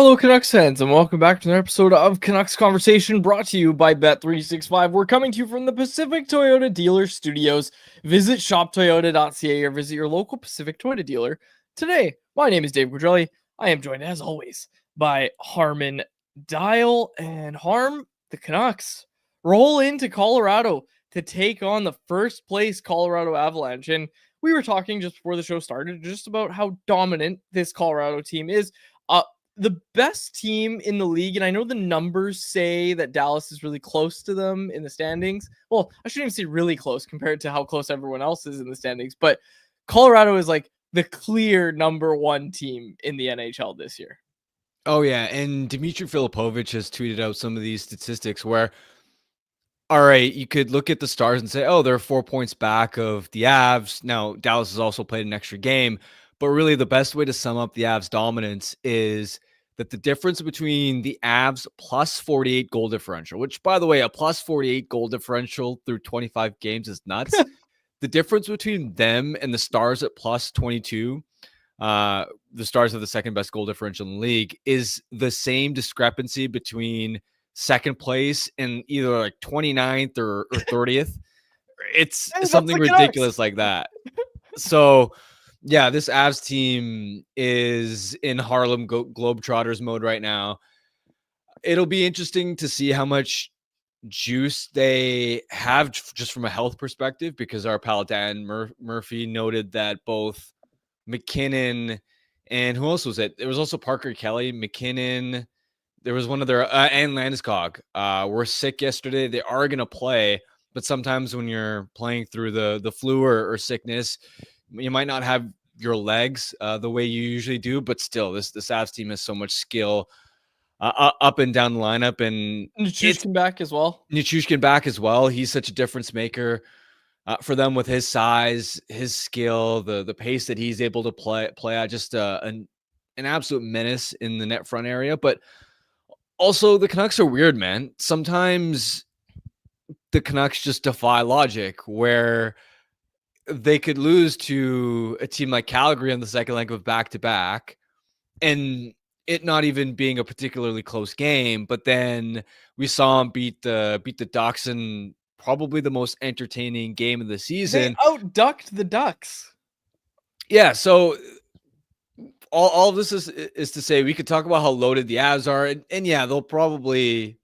Hello, Canucks fans, and welcome back to another episode of Canucks Conversation, brought to you by Bet365. We're coming to you from the Pacific Toyota Dealer Studios. Visit shoptoyota.ca or visit your local Pacific Toyota dealer today. My name is Dave Quadrelli. I am joined, as always, by Harman Dial. And Harm, the Canucks roll into Colorado to take on the first place Colorado Avalanche. And we were talking just before the show started just about how dominant this Colorado team is. The best team in the league, and I know the numbers say that Dallas is really close to them in the standings. Well, I shouldn't even say really close compared to how close everyone else is in the standings, but Colorado is like the clear number one team in the NHL this year. Oh, yeah, and Dmitry Filipovich has tweeted out some of these statistics where, all right, you could look at the Stars and say, oh, they're 4 points back of the Avs. Now, Dallas has also played an extra game, but really the best way to sum up the Avs' dominance is that the difference between the Avs plus 48 goal differential, which, by the way, a plus 48 goal differential through 25 games is nuts. The difference between them and the Stars at plus 22, the Stars have the second best goal differential in the league, is the same discrepancy between second place and either like 29th or 30th. It's something ridiculous like that. So, yeah, this Avs team is in Harlem Globetrotters mode right now. It'll be interesting to see how much juice they have just from a health perspective, because our pal Dan Murphy noted that both McKinnon and who else was it? There was also Parker Kelly, McKinnon. There was one of their and Landeskog were sick yesterday. They are going to play, but sometimes when you're playing through the flu or sickness, you might not have your legs the way you usually do, but still, this Avs team has so much skill up and down the lineup. And Nichushkin back as well. Nichushkin back as well. He's such a difference maker for them with his size, his skill, the pace that he's able to play at. Just an absolute menace in the net front area. But also, the Canucks are weird, man. Sometimes the Canucks just defy logic, where they could lose to a team like Calgary on the second leg of back-to-back and it not even being a particularly close game. But then we saw them beat the Ducks in probably the most entertaining game of the season. They out-ducked the Ducks. Yeah, so all of this is to say we could talk about how loaded the Avs are, and yeah, they'll probably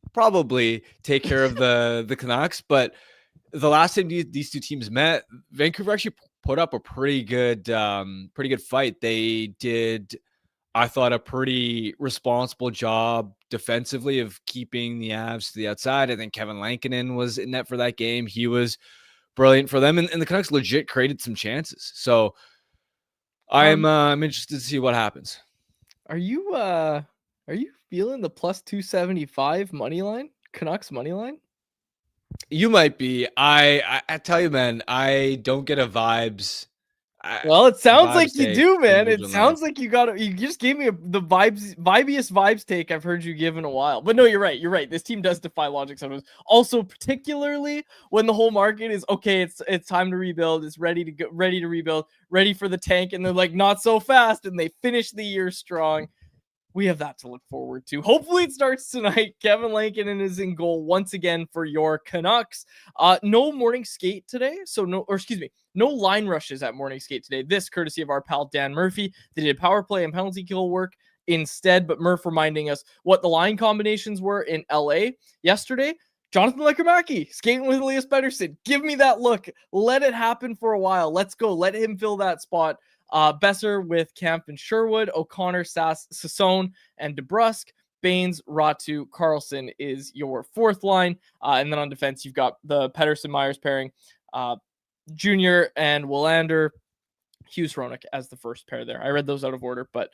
take care of the Canucks. But the last time these two teams met, Vancouver actually put up a pretty good fight. They did, I thought, a pretty responsible job defensively of keeping the Avs to the outside. I think Kevin Lankinen was in net for that game. He was brilliant for them, and the Canucks legit created some chances. So I'm interested to see what happens. Are you feeling the plus 275 money line? Canucks money line? You might be. I tell you, man, I don't get a vibes. Well, it sounds like you do, man. It sounds like you just gave me the vibiest vibes take I've heard you give in a while. But no, you're right. You're right. This team does defy logic sometimes. Also, particularly when the whole market is okay, it's time to rebuild. It's ready to rebuild, ready for the tank, and they're like, not so fast, and they finish the year strong. We have that to look forward to. Hopefully it starts tonight. Kevin Lankinen is in goal once again for your Canucks. No morning skate today. No line rushes at morning skate today. This courtesy of our pal Dan Murphy. They did power play and penalty kill work instead, but Murph reminding us what the line combinations were in LA yesterday. Jonathan Lekermacki skating with Elias Pettersson. Give me that look. Let it happen for a while. Let's go. Let him fill that spot. Besser with Kemp and Sherwood, O'Connor, Sassone, and DeBrusk. Baines, Ratu, Carlson is your fourth line. And then on defense, you've got the Pettersson-Myers pairing, Junior and Willander, Hughes Hronek as the first pair there. I read those out of order, but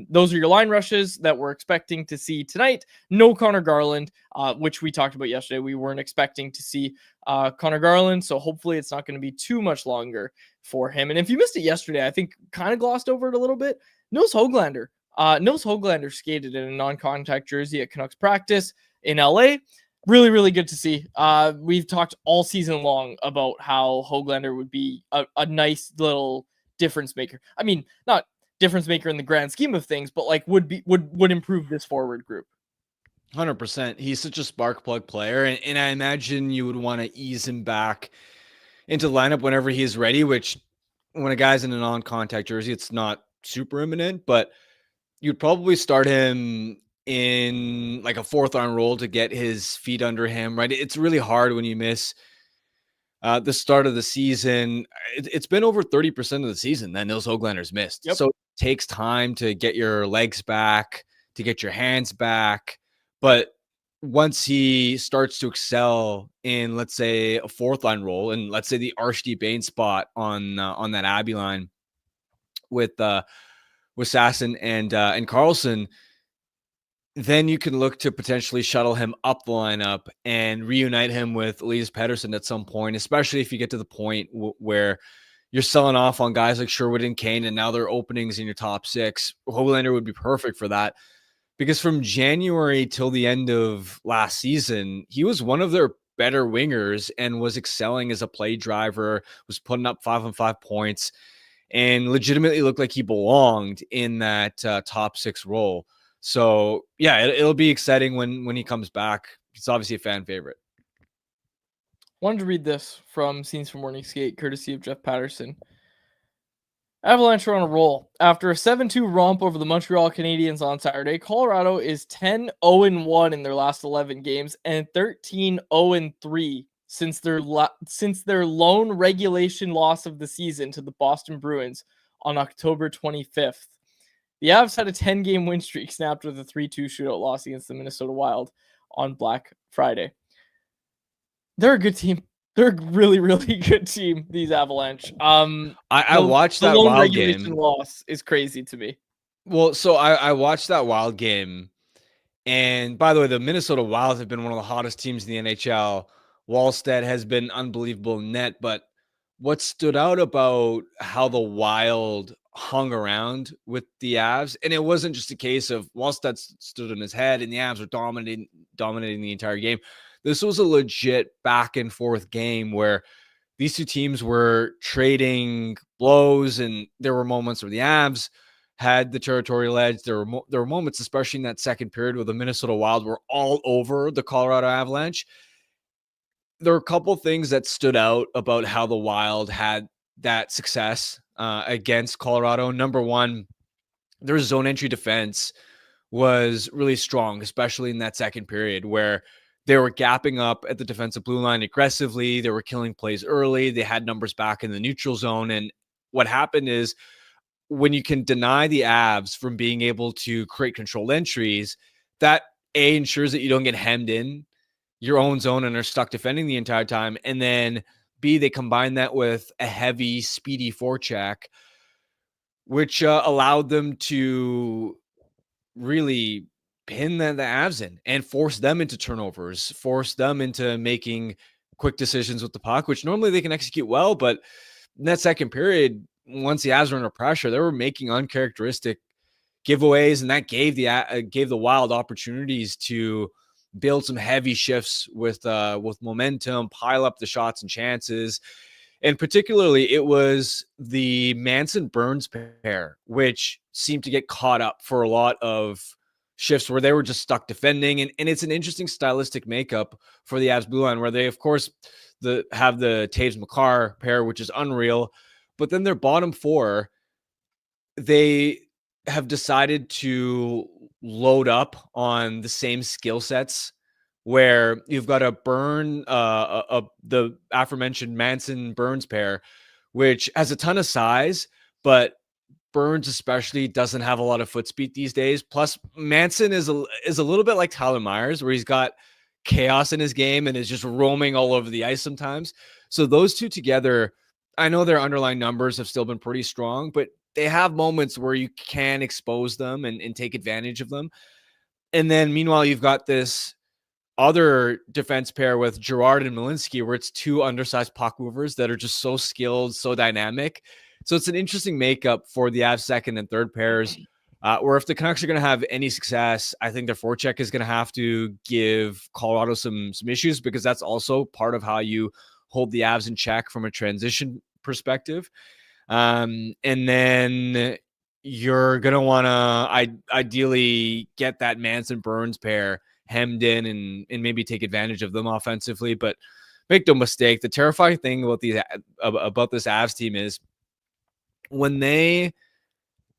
those are your line rushes that we're expecting to see tonight. No Connor Garland, which we talked about yesterday. We weren't expecting to see Connor Garland, so hopefully it's not going to be too much longer for him. And if you missed it yesterday, I think kind of glossed over it a little bit. Nils Höglander skated in a non-contact jersey at Canucks practice in LA. Really, really good to see. We've talked all season long about how Höglander would be a nice little difference maker. I mean, not difference maker in the grand scheme of things, but like would improve this forward group. 100%. He's such a spark plug player, and I imagine you would want to ease him back into the lineup whenever he is ready, which when a guy's in a non-contact jersey, it's not super imminent, but you'd probably start him in like a fourth line role to get his feet under him, right? It's really hard when you miss the start of the season. It's been over 30% of the season that Nils Höglander's missed. Yep. So it takes time to get your legs back, to get your hands back. But once he starts to excel in, let's say, a fourth line role, and let's say the Archie Bain spot on that Abbey line with Sasson and Karlsson, then you can look to potentially shuttle him up the lineup and reunite him with Elias Pettersson at some point, especially if you get to the point where you're selling off on guys like Sherwood and Kane, and now they're openings in your top six. Höglander would be perfect for that, because from January till the end of last season, he was one of their better wingers and was excelling as a play driver, was putting up 5-on-5 points, and legitimately looked like he belonged in that top six role. So yeah, it'll be exciting when he comes back. He's obviously a fan favorite. Wanted to read this from Scenes from Morning Skate, courtesy of Jeff Patterson. Avalanche are on a roll. After a 7-2 romp over the Montreal Canadiens on Saturday, Colorado is 10-0-1 in their last 11 games and 13-0-3 since their lone regulation loss of the season to the Boston Bruins on October 25th. The Avs had a 10-game win streak snapped with a 3-2 shootout loss against the Minnesota Wild on Black Friday. They're a good team. They're a really, really good team, these Avalanche. I watched that Wild game. Loss is crazy to me. Well, so I watched that Wild game. And by the way, the Minnesota Wild have been one of the hottest teams in the NHL. Wallstedt has been unbelievable in net. But what stood out about how the Wild hung around with the Avs, and it wasn't just a case of Wallstedt stood on his head and the Avs were dominating the entire game. This was a legit back and forth game where these two teams were trading blows, and there were moments where the Avs had the territorial edge. There were moments, especially in that second period, where the Minnesota Wild were all over the Colorado Avalanche. There were a couple things that stood out about how the Wild had that success against Colorado. Number one, their zone entry defense was really strong, especially in that second period, where they were gapping up at the defensive blue line aggressively. They were killing plays early. They had numbers back in the neutral zone. And what happened is, when you can deny the Avs from being able to create controlled entries, that ensures that you don't get hemmed in your own zone and are stuck defending the entire time. And then B, they combine that with a heavy, speedy forecheck, which allowed them to really pin the Avs in and force them into turnovers, force them into making quick decisions with the puck, which normally they can execute well. But in that second period, once the Avs were under pressure, they were making uncharacteristic giveaways, and that gave the Wild opportunities to build some heavy shifts with momentum, pile up the shots and chances. And particularly, it was the Manson-Burns pair, which seemed to get caught up for a lot of shifts where they were just stuck defending. And it's an interesting stylistic makeup for the Avs blue line, where they, of course, have the Taves-Makar pair, which is unreal. But then their bottom four, they have decided to load up on the same skill sets, where you've got a Burn, the aforementioned Manson-Burns pair, which has a ton of size, but Burns especially doesn't have a lot of foot speed these days. Plus, Manson is a little bit like Tyler Myers, where he's got chaos in his game and is just roaming all over the ice sometimes. So those two together, I know their underlying numbers have still been pretty strong, but they have moments where you can expose them and take advantage of them. And then meanwhile, you've got this other defense pair with Girard and Malinsky, where it's two undersized puck movers that are just so skilled, so dynamic. So it's an interesting makeup for the Avs second and third pairs, where if the Canucks are going to have any success, I think their forecheck is going to have to give Colorado some issues, because that's also part of how you hold the Avs in check from a transition perspective. And then you're going to want to ideally get that Manson-Burns pair hemmed in and maybe take advantage of them offensively. But make no mistake, the terrifying thing about this Avs team is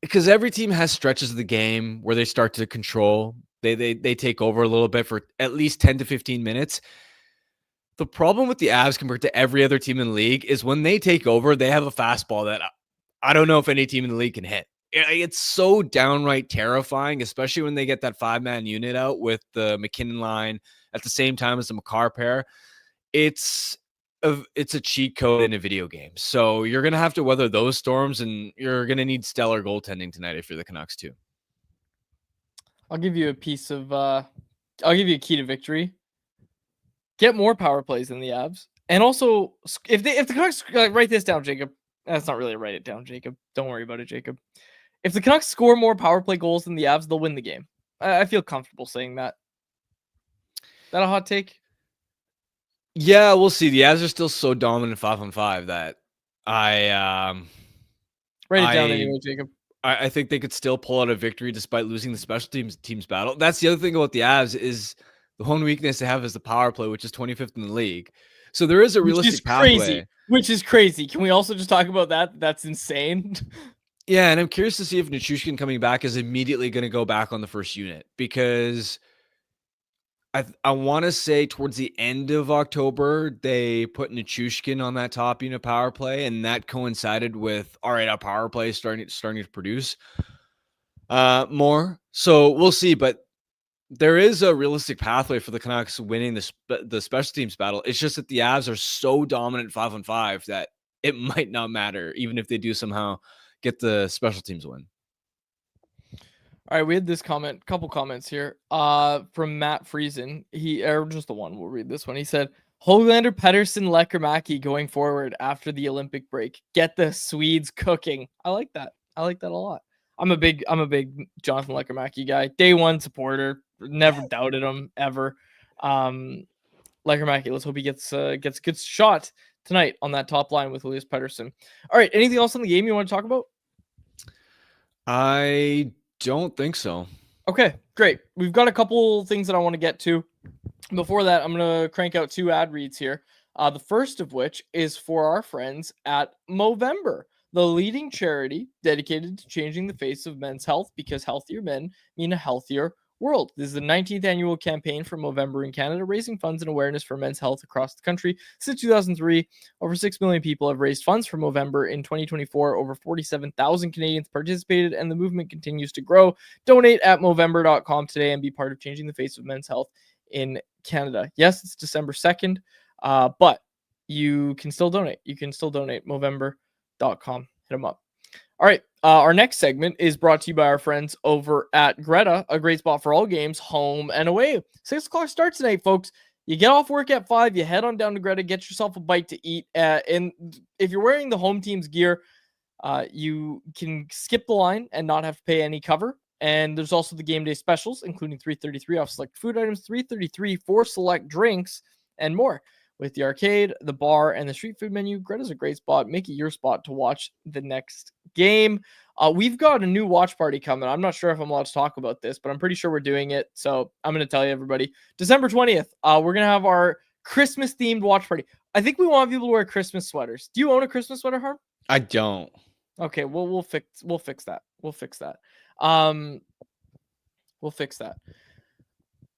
because every team has stretches of the game where they start to control. They take over a little bit for at least 10 to 15 minutes. The problem with the Avs compared to every other team in the league is when they take over, they have a fastball that I don't know if any team in the league can hit. It's so downright terrifying, especially when they get that 5-man unit out with the McKinnon line at the same time as the Makar pair. It's a cheat code in a video game. So you're going to have to weather those storms, and you're going to need stellar goaltending tonight if you're the Canucks too. I'll give you a key to victory. Get more power plays than the Avs. And also, if the Canucks, write this down, Jacob. That's not really write it down, Jacob. Don't worry about it, Jacob. If the Canucks score more power play goals than the Avs, they'll win the game. I feel comfortable saying that. Is that a hot take? Yeah, we'll see. The Avs are still so dominant 5-on-5 that write it down anyway, Jacob. I think they could still pull out a victory despite losing the special teams battle. That's the other thing about the Avs is the one weakness they have is the power play, which is 25th in the league. So there is a realistic pathway. Which is crazy. Can we also just talk about that? That's insane. Yeah, and I'm curious to see if Nichushkin coming back is immediately going to go back on the first unit, because I want to say towards the end of October, they put Nichushkin on that top unit power play, and that coincided with, all right, our power play is starting to produce more. So we'll see, but there is a realistic pathway for the Canucks winning the special teams battle. It's just that the Avs are so dominant 5-on-5 that it might not matter, even if they do somehow get the special teams win. All right, we had this couple comments here from Matt Friesen. Just the one, we'll read this one. He said, Höglander, Pettersson, Lekkerimäki going forward after the Olympic break. Get the Swedes cooking. I like that. I like that a lot. I'm a big Jonathan Lekkerimäki guy. Day one supporter. Never doubted him ever. Lekkerimäki, let's hope he gets a good shot tonight on that top line with Elias Pettersson. All right, anything else on the game you want to talk about? I don't think so. Okay, great. We've got a couple things that I want to get to. Before that, I'm going to crank out 2 ad reads here. The first of which is for our friends at Movember, the leading charity dedicated to changing the face of men's health, because healthier men mean a healthier world. This is the 19th annual campaign for Movember in Canada, raising funds and awareness for men's health across the country. Since 2003, over 6 million people have raised funds for Movember. In 2024, over 47,000 Canadians participated, and the movement continues to grow. Donate at Movember.com today and be part of changing the face of men's health in Canada. Yes, it's December 2nd, but you can still donate. You can still donate. Movember.com. Hit them up. All right. Our next segment is brought to you by our friends over at Greta, a great spot for all games, home and away. 6 o'clock start tonight, folks. You get off work at 5, you head on down to Greta, get yourself a bite to eat. And if you're wearing the home team's gear, you can skip the line and not have to pay any cover. And there's also the game day specials, including $3.33 off select food items, $3.33 for select drinks, and more. With the arcade, the bar, and the street food menu, Greta's a great spot. Make it your spot to watch the next game. We've got a new watch party coming. I'm not sure if I'm allowed to talk about this, but I'm pretty sure we're doing it. So I'm going to tell you, everybody. December 20th, we're going to have our Christmas-themed watch party. I think we want people to wear Christmas sweaters. Do you own a Christmas sweater, Harm? I don't. Okay, well, we'll fix that. We'll fix that.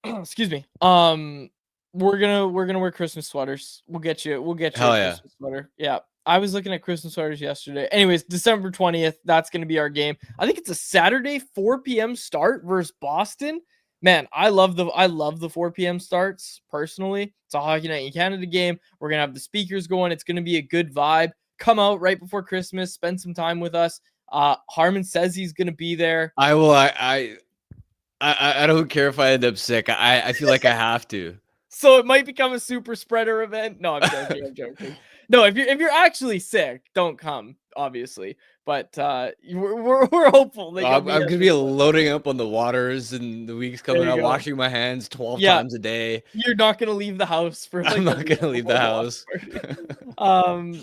Excuse me. We're gonna wear Christmas sweaters. We'll get you a Christmas sweater. Yeah. I was looking at Christmas sweaters yesterday. Anyways, December 20th, that's gonna be our game. I think it's a Saturday 4 p.m. start versus Boston. Man, I love the 4 p.m. starts personally. It's a Hockey Night in Canada game. We're gonna have the speakers going. It's gonna be a good vibe. Come out right before Christmas, spend some time with us. Harman says he's gonna be there. I will. I don't care if I end up sick. I feel like I have to. So it might become a super spreader event. No, I'm joking. I'm joking. No, if you're actually sick, don't come, obviously. But we're hopeful. I'm gonna be loading up on the waters in the weeks coming up, washing my hands 12 times a day. You're not gonna leave the house for. I'm not gonna leave the house.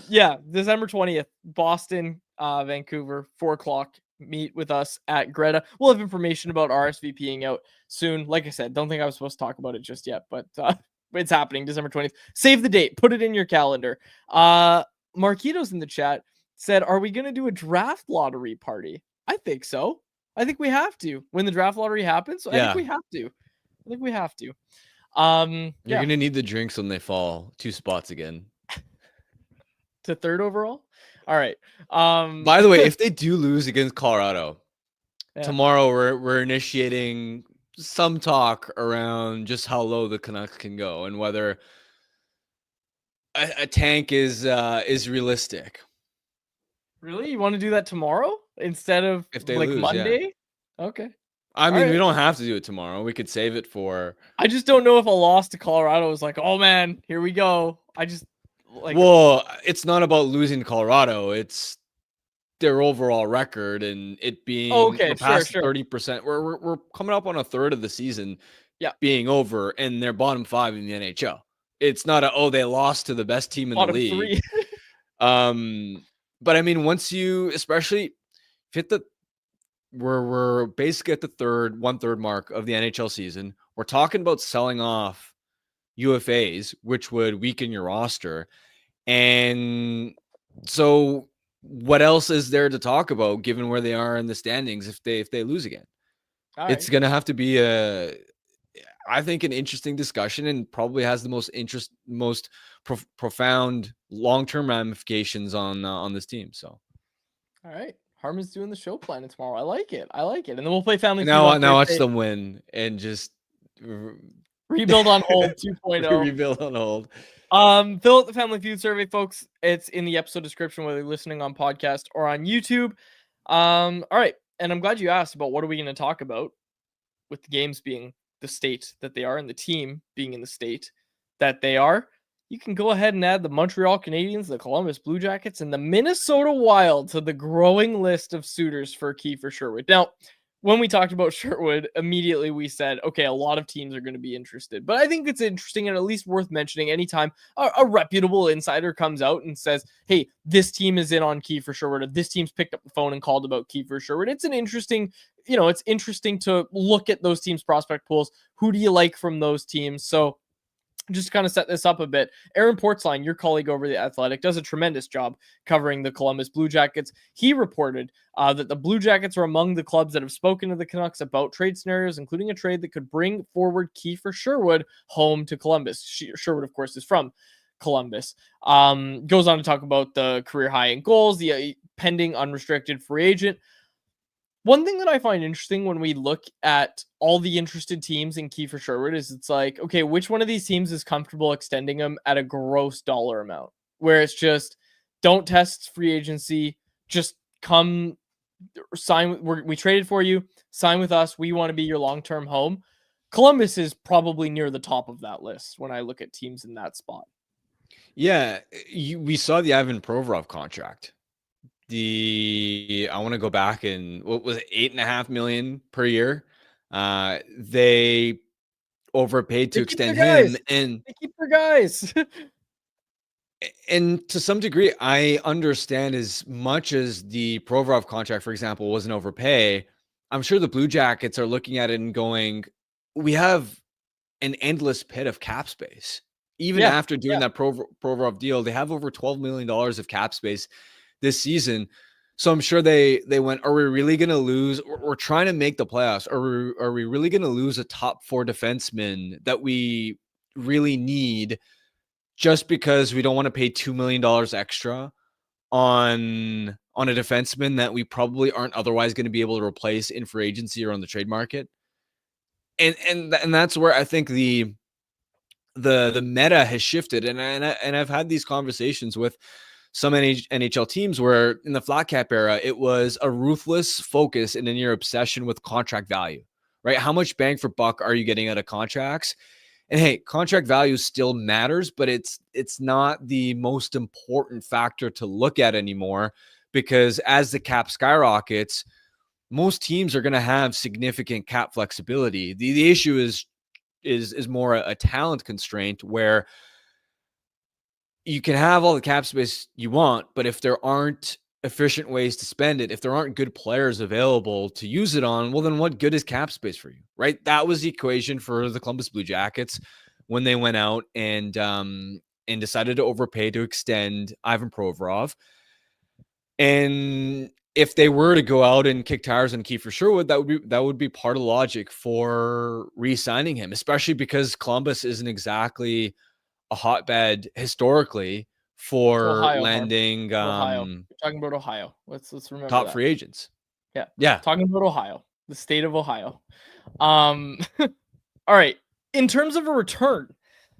Yeah, December 20th, Boston, Vancouver, 4 o'clock. meet with us at Greta. We'll have information about RSVPing out soon. Like I said, don't think I was supposed to talk about it just yet, but it's happening December 20th. Save the date. Put it in your calendar. Marquitos in the chat said, are we going to do a draft lottery party? I think so. I think we have to when the draft lottery happens. So I think we have to. You're going to need the drinks when they fall 2 spots again. To 3rd overall. All right. By the way, if they do lose against Colorado, tomorrow we're initiating some talk around just how low the Canucks can go and whether a tank is realistic. Really? You want to do that tomorrow instead of if they like lose, Monday? Yeah. Okay. I mean, we don't have to do it tomorrow. We could save it for. I just don't know if a loss to Colorado is like, oh man, here we go. I just like. Well, it's not about losing to Colorado. It's their overall record and it being past 30%. We're coming up on a third of the season being over and they're bottom 5 in the NHL. It's not they lost to the best team in the league. 3. But I mean, once you especially hit we're basically at the 1/3 mark of the NHL season. We're talking about selling off UFAs, which would weaken your roster. And so what else is there to talk about given where they are in the standings if they lose again? It's going to have to be I think an interesting discussion and probably has the most profound long-term ramifications on this team. So, all right, Harman's doing the show planning tomorrow. I like it, and then we'll play Family Feud. Now watch them win and just rebuild on hold 2.0. Rebuild on hold. Fill out the Family Feud survey, folks. It's in the episode description, whether you're listening on podcast or on YouTube. All right, and I'm glad you asked about what are we going to talk about with the games being the state that they are and the team being in the state that they are. You can go ahead and add the Montreal Canadiens, the Columbus Blue Jackets, and the Minnesota Wild to the growing list of suitors for Kiefer Sherwood. Now, when we talked about Sherwood, immediately we said, okay, a lot of teams are going to be interested. But I think it's interesting and at least worth mentioning anytime a reputable insider comes out and says, hey, this team is in on Kiefer Sherwood, or this team's picked up the phone and called about Kiefer Sherwood. It's an interesting, it's interesting to look at those teams' prospect pools. Who do you like from those teams? So just to kind of set this up a bit, Aaron Portzline, your colleague over The Athletic, does a tremendous job covering the Columbus Blue Jackets. He reported that the Blue Jackets are among the clubs that have spoken to the Canucks about trade scenarios, including a trade that could bring forward Kiefer Sherwood home to Columbus. Sherwood, of course, is from Columbus. Goes on to talk about the career high in goals, the pending unrestricted free agent. One thing that I find interesting when we look at all the interested teams in Kiefer Sherwood is it's like, okay, which one of these teams is comfortable extending him at a gross dollar amount? Where it's just, don't test free agency, just come sign. We traded for you, sign with us. We want to be your long-term home. Columbus is probably near the top of that list when I look at teams in that spot. Yeah, we saw the Ivan Provorov contract. I want to go back and what was it, $8.5 million per year. They overpaid to extend him, and they keep their guys. And to some degree, I understand as much as the Provorov contract, for example, was an overpay. I'm sure the Blue Jackets are looking at it and going, we have an endless pit of cap space. Even after doing that Provorov deal, they have over $12 million of cap space this season. So I'm sure they went, are we really going to lose? We're trying to make the playoffs. Are we really going to lose a top 4 defenseman that we really need just because we don't want to pay $2 million extra on a defenseman that we probably aren't otherwise going to be able to replace in free agency or on the trade market? And that's where I think the meta has shifted. And I've had these conversations with some NHL teams where in the flat cap era, it was a ruthless focus and a near obsession with contract value, right? How much bang for buck are you getting out of contracts? And hey, contract value still matters, but it's not the most important factor to look at anymore, because as the cap skyrockets, most teams are going to have significant cap flexibility. The issue is more a talent constraint where you can have all the cap space you want, but if there aren't efficient ways to spend it. If there aren't good players available to use it on, well, then what good is cap space for you, right? That was the equation for the Columbus Blue Jackets when they went out and decided to overpay to extend Ivan Provorov. And if they were to go out and kick tires on Kiefer Sherwood, that would be part of the logic for re-signing him, especially because Columbus isn't exactly a hotbed historically for Ohio, landing Ohio. We're talking about Ohio. Let's remember top that. free agents. Yeah. Talking about Ohio, the state of Ohio. All right. In terms of a return,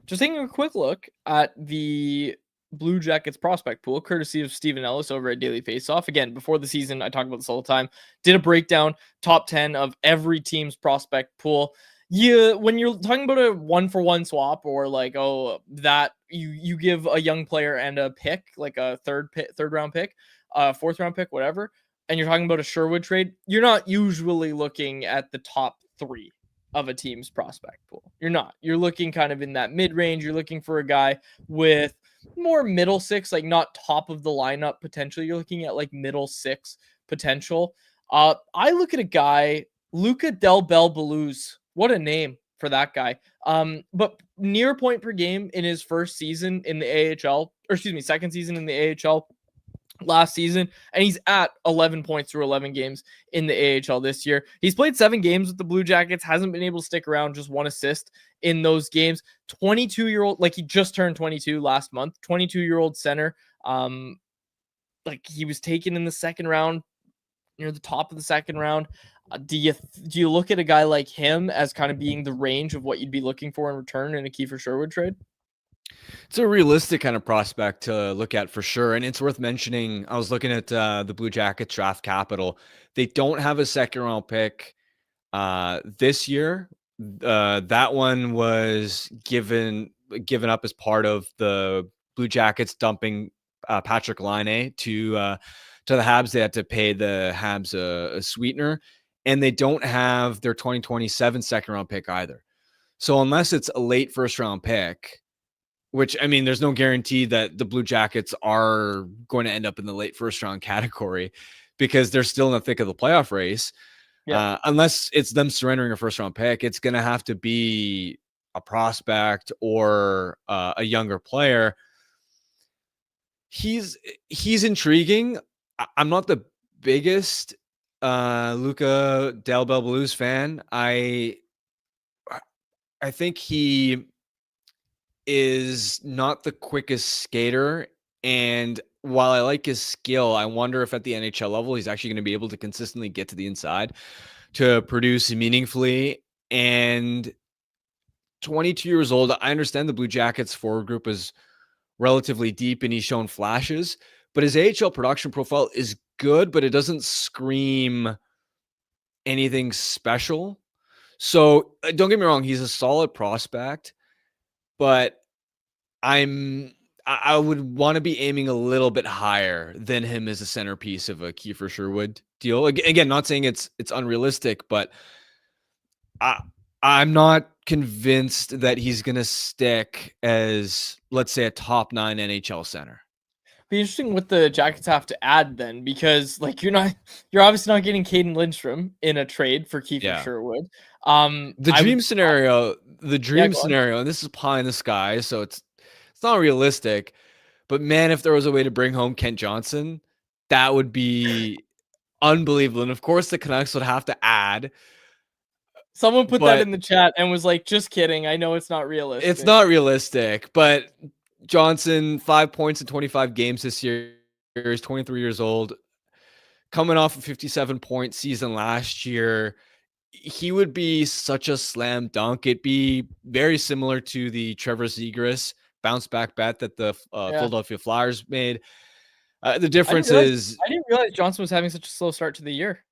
just taking a quick look at the Blue Jackets prospect pool, courtesy of Stephen Ellis over at Daily Faceoff. Again, before the season, I talk about this all the time. Did a breakdown, top 10 of every team's prospect pool. When you're talking about a 1-for-1 swap, or like, that you give a young player and a pick, like a third round pick, fourth round pick, whatever, and you're talking about a Sherwood trade, you're not usually looking at the top 3 of a team's prospect pool. You're not. You're looking kind of in that mid-range. You're looking for a guy with more middle 6, like not top of the lineup potential. You're looking at like middle 6 potential. I look at a guy, Luca Del Bel Beluz. What a name for that guy. But near point per game in his first season in the AHL, or excuse me, second season in the AHL last season, and he's at 11 points through 11 games in the AHL this year. He's played 7 games with the Blue Jackets, hasn't been able to stick around, just 1 assist in those games. 22-year-old, like he just turned 22 last month, 22-year-old center. Like he was taken in the second round, near the top of the second round. Do you look at a guy like him as kind of being the range of what you'd be looking for in return in a Kiefer Sherwood trade? It's a realistic kind of prospect to look at for sure. And it's worth mentioning, I was looking at the Blue Jackets draft capital. They don't have a second round pick this year. That one was given up as part of the Blue Jackets dumping Patrick Laine to the Habs. They had to pay the Habs a sweetener, and they don't have their 2027 second round pick either. So unless it's a late first round pick, which, I mean, there's no guarantee that the Blue Jackets are going to end up in the late first round category because they're still in the thick of the playoff race. Yeah. Unless it's them surrendering a first round pick, it's going to have to be a prospect or a younger player. He's intriguing. I'm not the biggest Luca Del Bel Beluz fan. I think he is not the quickest skater, and while I like his skill, I wonder if at the NHL level he's actually going to be able to consistently get to the inside to produce meaningfully. And 22 years old, I understand the Blue Jackets forward group is relatively deep and he's shown flashes, but his AHL production profile is good, but it doesn't scream anything special. So don't get me wrong, he's a solid prospect, but I would want to be aiming a little bit higher than him as a centerpiece of a Kiefer Sherwood deal. Again, not saying it's unrealistic, but I'm not convinced that he's going to stick as, let's say, a top 9 NHL center. Be interesting what the Jackets have to add then, because like you're obviously not getting Caden Lindstrom in a trade for Kiefer Sherwood. The dream scenario, and this is pie in the sky, so it's not realistic, but man, if there was a way to bring home Kent Johnson, that would be unbelievable. And of course the Canucks would have to add. Someone put that in the chat and was like, just kidding. I know it's not realistic. It's not realistic, but Johnson, 5 points in 25 games this year. He's 23 years old, coming off a 57-point season last year. He would be such a slam dunk. It'd be very similar to the Trevor Zegras bounce back bet that the Philadelphia Flyers made. The difference is I didn't realize Johnson was having such a slow start to the year.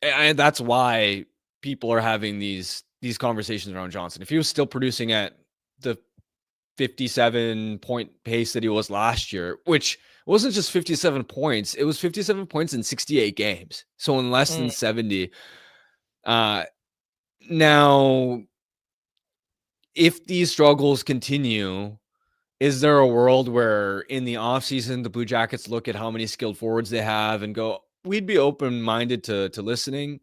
And that's why people are having these conversations around Johnson. If he was still producing at the 57-point pace that he was last year, which wasn't just 57 points, it was 57 points in 68 games. So in less than 70. Now, if these struggles continue is there a world where in the offseason, the Blue Jackets look at how many skilled forwards they have and go, we'd be open-minded to listening?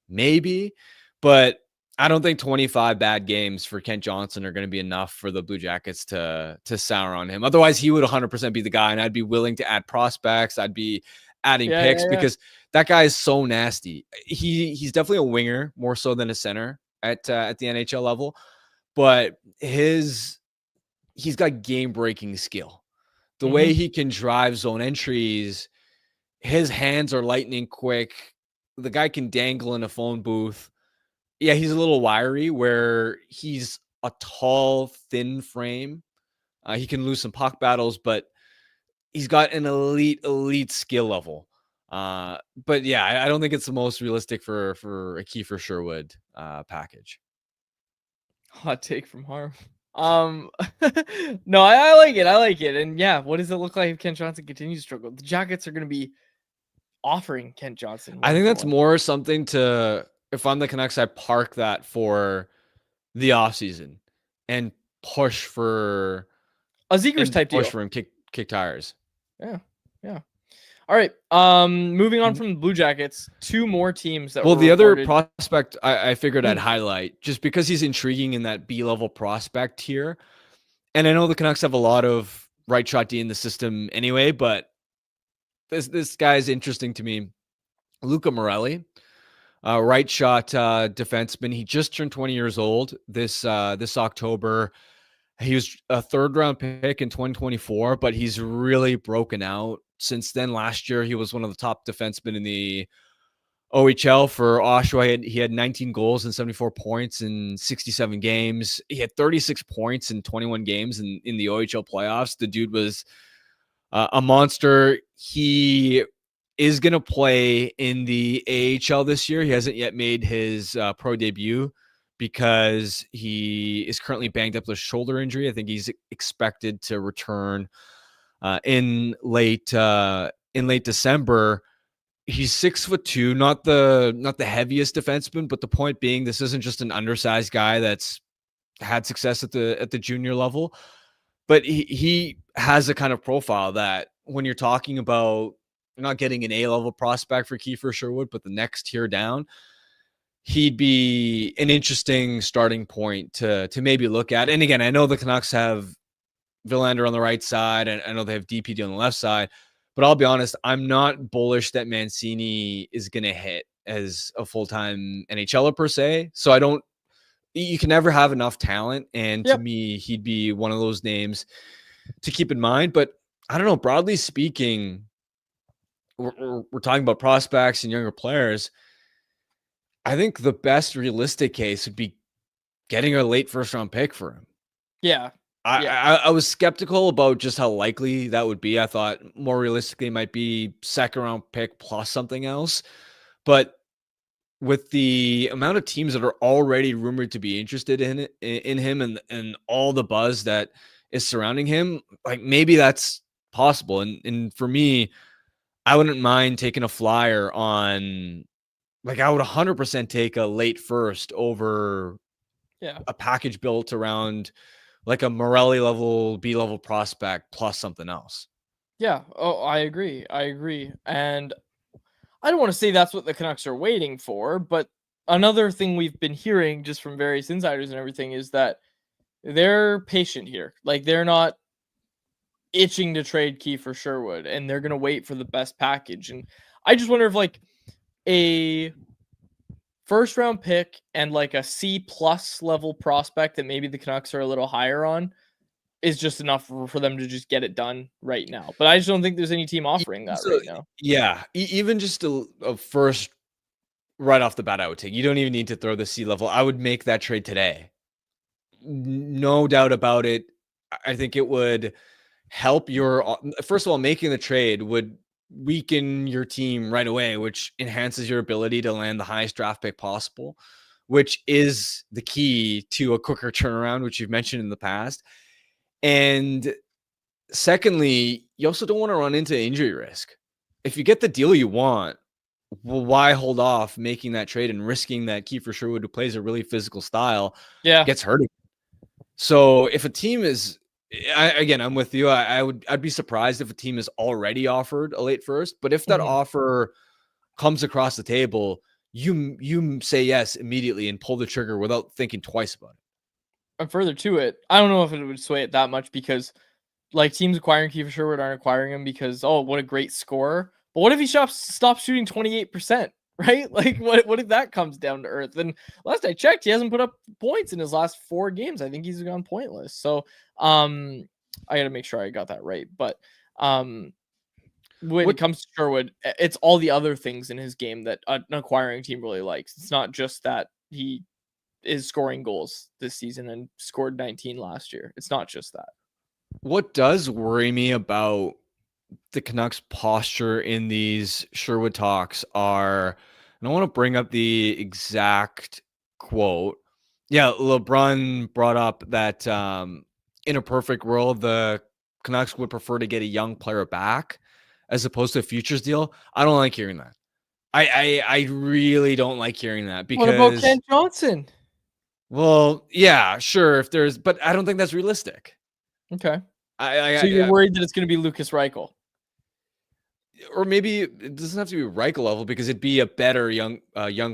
Maybe, but I don't think 25 bad games for Kent Johnson are going to be enough for the Blue Jackets to sour on him. Otherwise, he would 100% be the guy, and I'd be willing to add prospects. I'd be adding picks because that guy is so nasty. He's definitely a winger more so than a center at the NHL level, but he's got game-breaking skill. The way he can drive zone entries, his hands are lightning quick. The guy can dangle in a phone booth. Yeah, he's a little wiry where he's a tall, thin frame. He can lose some puck battles, but he's got an elite skill level. But yeah, I don't think it's the most realistic for a Kiefer Sherwood package. Hot take from Harm. No, I like it. I like it. And yeah, what does it look like if Kent Johnson continues to struggle? The Jackets are going to be offering Kent Johnson. I think that's more something to, if I'm the Canucks, I park that for the offseason and push for a Zegers type deal. Push for him, kick tires. Yeah. All right. Moving on from the Blue Jackets, two more teams that. Well, the reported. other prospect I figured I'd highlight just because he's intriguing in that B-level prospect here, and I know the Canucks have a lot of right shot D in the system anyway, but this guy's interesting to me. Luca Morelli, right shot defenseman. He just turned 20 years old this October. He was a third-round pick in 2024, but he's really broken out since then. Last year, he was one of the top defensemen in the OHL for Oshawa. He had 19 goals and 74 points in 67 games. He had 36 points in 21 games in the OHL playoffs. The dude was a monster. He is going to play in the AHL this year. He hasn't yet made his pro debut because he is currently banged up with a shoulder injury. I think he's expected to return in late December. He's 6'2", not the heaviest defenseman, but the point being, this isn't just an undersized guy that's had success at the junior level, but he has a kind of profile that when you're talking about not getting an A-level prospect for Kiefer Sherwood, but the next tier down, he'd be an interesting starting point to maybe look at. And again, I know the Canucks have Villander on the right side, and I know they have DPD on the left side, but I'll be honest, I'm not bullish that Mancini is going to hit as a full-time NHLer per se. So you can never have enough talent. And to me, he'd be one of those names to keep in mind. But I don't know, broadly speaking, we're talking about prospects and younger players. I think the best realistic case would be getting a late first-round pick for him. Yeah. I was skeptical about just how likely that would be. I thought more realistically it might be second-round pick plus something else. But with the amount of teams that are already rumored to be interested in him and all the buzz that is surrounding him, like maybe that's possible. And for me, I wouldn't mind taking a flyer on, like, I would 100% take a late first over a package built around like a Morelli level, B-level prospect plus something else. Yeah. Oh, I agree. And I don't want to say that's what the Canucks are waiting for, but another thing we've been hearing just from various insiders and everything is that they're patient here. Like, they're not itching to trade Kiefer Sherwood, and they're going to wait for the best package. And I just wonder if like a first round pick and like a C+ level prospect that maybe the Canucks are a little higher on is just enough for them to just get it done right now. But I just don't think there's any team offering that right now. Yeah. Even just a first right off the bat, I would take. You don't even need to throw the C level. I would make that trade today. No doubt about it. I think it would help first of all, making the trade would weaken your team right away, which enhances your ability to land the highest draft pick possible, which is the key to a quicker turnaround, which you've mentioned in the past. And secondly, you also don't want to run into injury risk. If you get the deal you want, well, why hold off making that trade and risking that Kiefer Sherwood, who plays a really physical style, gets hurt? So if a team is Again, I'm with you. I'd be surprised if a team is already offered a late first, but if that offer comes across the table, you say yes immediately and pull the trigger without thinking twice about it. And further to it, I don't know if it would sway it that much because like teams acquiring Kiefer Sherwood aren't acquiring him because what a great scorer. But what if he stops shooting 28%? Right? Like what if that comes down to earth? And last I checked, he hasn't put up points in his last 4 games. I think he's gone pointless. So I gotta make sure I got that right. But when it comes to Sherwood, it's all the other things in his game that an acquiring team really likes. It's not just that he is scoring goals this season and scored 19 last year. It's not just that. What does worry me about the Canucks posture in these Sherwood talks are, and I want to bring up the exact quote. Yeah, LeBron brought up that in a perfect world, the Canucks would prefer to get a young player back as opposed to a futures deal. I don't like hearing that. I really don't like hearing that because what about Kent Johnson? Well, yeah, sure. But I don't think that's realistic. Okay. So you're worried that it's going to be Lucas Reichel, or maybe it doesn't have to be Reichel level because it'd be a better young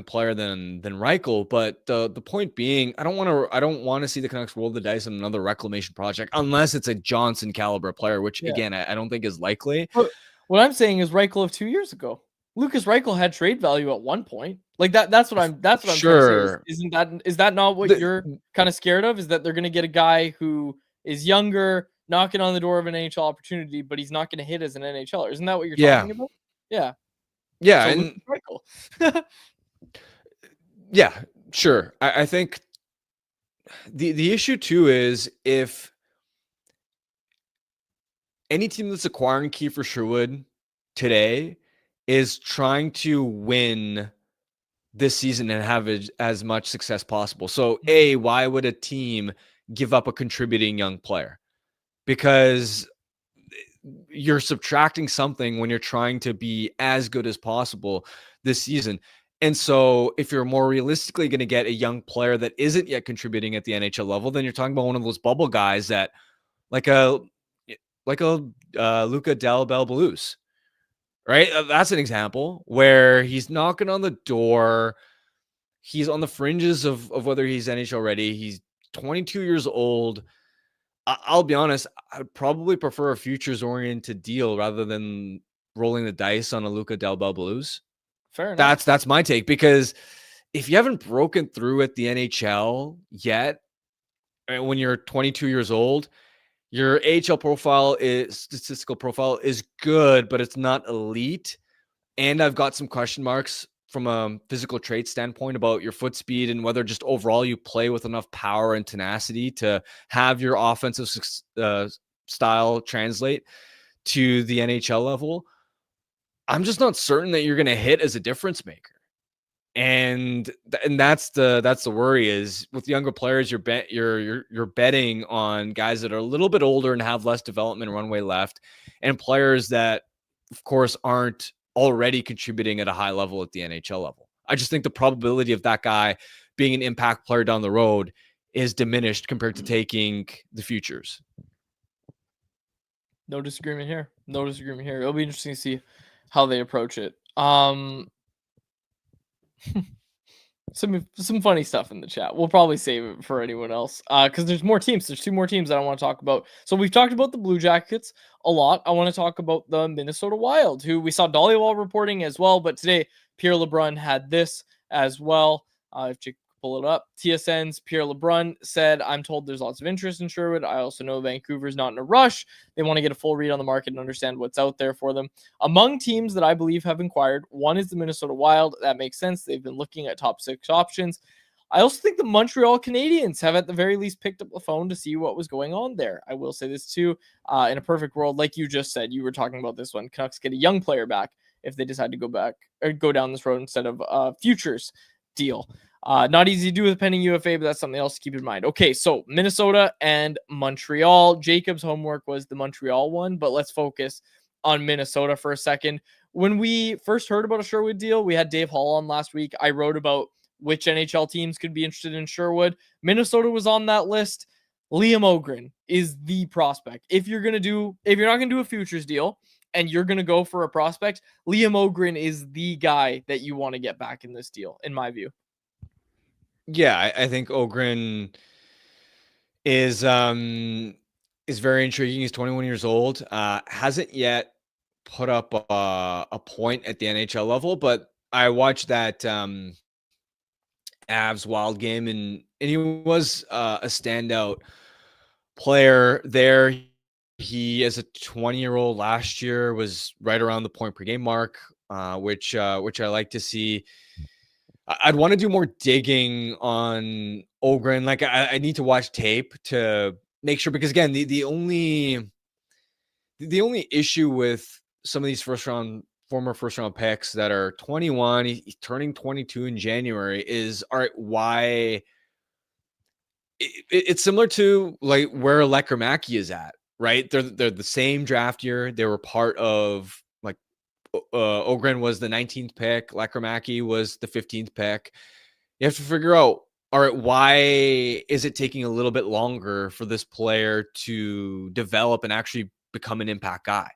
player than Reichel. But the point being, I don't want to see the Canucks roll the dice on another reclamation project unless it's a Johnson caliber player, which again I don't think is likely. But what I'm saying is Reichel of 2 years ago. Lucas Reichel had trade value at one point. Like that's what I'm sure. Trying to say. Is that not what you're kind of scared of? Is that they're going to get a guy who is younger, knocking on the door of an NHL opportunity, but he's not going to hit as an NHLer? Isn't that what you're talking about? Yeah. Yeah, so and yeah, sure. I think the issue too is if any team that's acquiring Kiefer Sherwood today is trying to win this season and have as much success possible. So, why would a team give up a contributing young player? Because you're subtracting something when you're trying to be as good as possible this season. And so if you're more realistically going to get a young player that isn't yet contributing at the NHL level, then you're talking about one of those bubble guys that like a Luca Del Belbalus, right? That's an example where he's knocking on the door. He's on the fringes of whether he's NHL ready. He's 22 years old. I'll be honest, I'd probably prefer a futures-oriented deal rather than rolling the dice on a Luca Del Belbalus. Fair enough. That's my take, because if you haven't broken through at the NHL yet, when you're 22 years old, your AHL statistical profile is good, but it's not elite. And I've got some question marks from a physical trait standpoint about your foot speed and whether just overall you play with enough power and tenacity to have your offensive style translate to the NHL level. I'm just not certain that you're going to hit as a difference maker. And that's the worry is with younger players, you're betting on guys that are a little bit older and have less development runway left, and players that, of course, aren't already contributing at a high level at the NHL level. I just think the probability of that guy being an impact player down the road is diminished compared to taking the futures. No disagreement here. It'll be interesting to see how they approach it. Some funny stuff in the chat. We'll probably save it for anyone else because there's more teams. There's 2 more teams that I want to talk about. So we've talked about the Blue Jackets a lot. I want to talk about the Minnesota Wild, who we saw Dollywall reporting as well. But today, Pierre LeBrun had this as well. If you pull it up, TSN's Pierre LeBrun said, "I'm told there's lots of interest in Sherwood. I also know Vancouver's not in a rush. They want to get a full read on the market and understand what's out there for them. Among teams that I believe have inquired, one is the Minnesota Wild. That makes sense. They've been looking at top 6 options. I also think the Montreal Canadiens have at the very least picked up the phone to see what was going on there. I will say this too, in a perfect world, like you just said, you were talking about this one, Canucks get a young player back if they decide to go back or go down this road instead of a futures deal. Not easy to do with pending UFA, but that's something else to keep in mind. Okay, so Minnesota and Montreal. Jacob's homework was the Montreal one, but let's focus on Minnesota for a second. When we first heard about a Sherwood deal, we had Dave Hall on last week. I wrote about which NHL teams could be interested in Sherwood. Minnesota was on that list. Liam Ogren is the prospect. If you're not gonna do a futures deal and you're gonna go for a prospect, Liam Ogren is the guy that you want to get back in this deal, in my view. Yeah, I think Ogren is very intriguing. He's 21 years old. Hasn't yet put up a point at the NHL level, but I watched that Avs Wild game, and he was a standout player there. He, as a 20-year-old last year, was right around the point per game mark, which I like to see. I'd want to do more digging on Ogren. Like I need to watch tape to make sure, because again, the only issue with some of these former first round picks that are 21, he's turning 22 in January, is all right. Why? It's similar to like where Lekkerimäki is at, right? They're the same draft year. They were part of, like, Ogren was the 19th pick. Lekkerimäki was the 15th pick. You have to figure out, all right, why is it taking a little bit longer for this player to develop and actually become an impact guy?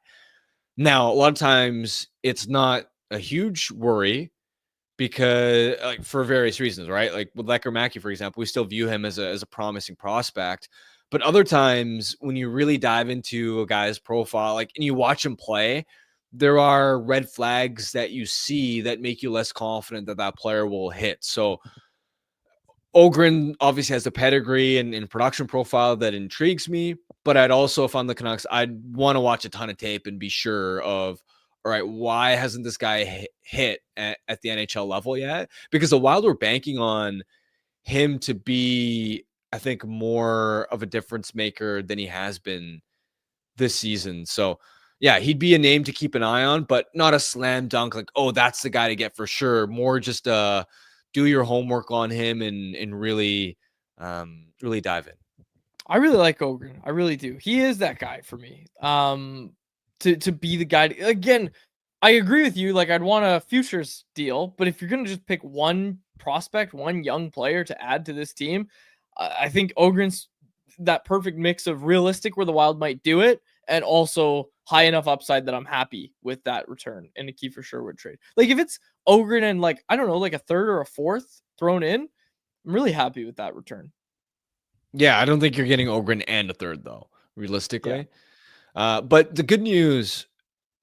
Now, a lot of times it's not a huge worry because, like, for various reasons, right? Like with Lekkerimäki, for example, we still view him as a promising prospect. But other times when you really dive into a guy's profile, like, and you watch him play, there are red flags that you see that make you less confident that that player will hit. So Ogren obviously has a pedigree and production profile that intrigues me, but I'd also, if I'm the Canucks, I'd want to watch a ton of tape and be sure of, all right, why hasn't this guy hit at the NHL level yet? Because the Wild were banking on him to be, I think, more of a difference maker than he has been this season. So yeah, he'd be a name to keep an eye on, but not a slam dunk like, oh, that's the guy to get for sure. More just do your homework on him and really really dive in. I really like Ogren. I really do. He is that guy for me. To be the guy again. I agree with you. Like, I'd want a futures deal, but if you're gonna just pick one prospect, one young player to add to this team, I think Ogren's that perfect mix of realistic where the Wild might do it, and also high enough upside that I'm happy with that return in a Kiefer Sherwood trade. Like, if it's Ogren and, like, I don't know, like a third or a fourth thrown in, I'm really happy with that return. Yeah, I don't think you're getting Ogren and a third, though, realistically. Yeah. But the good news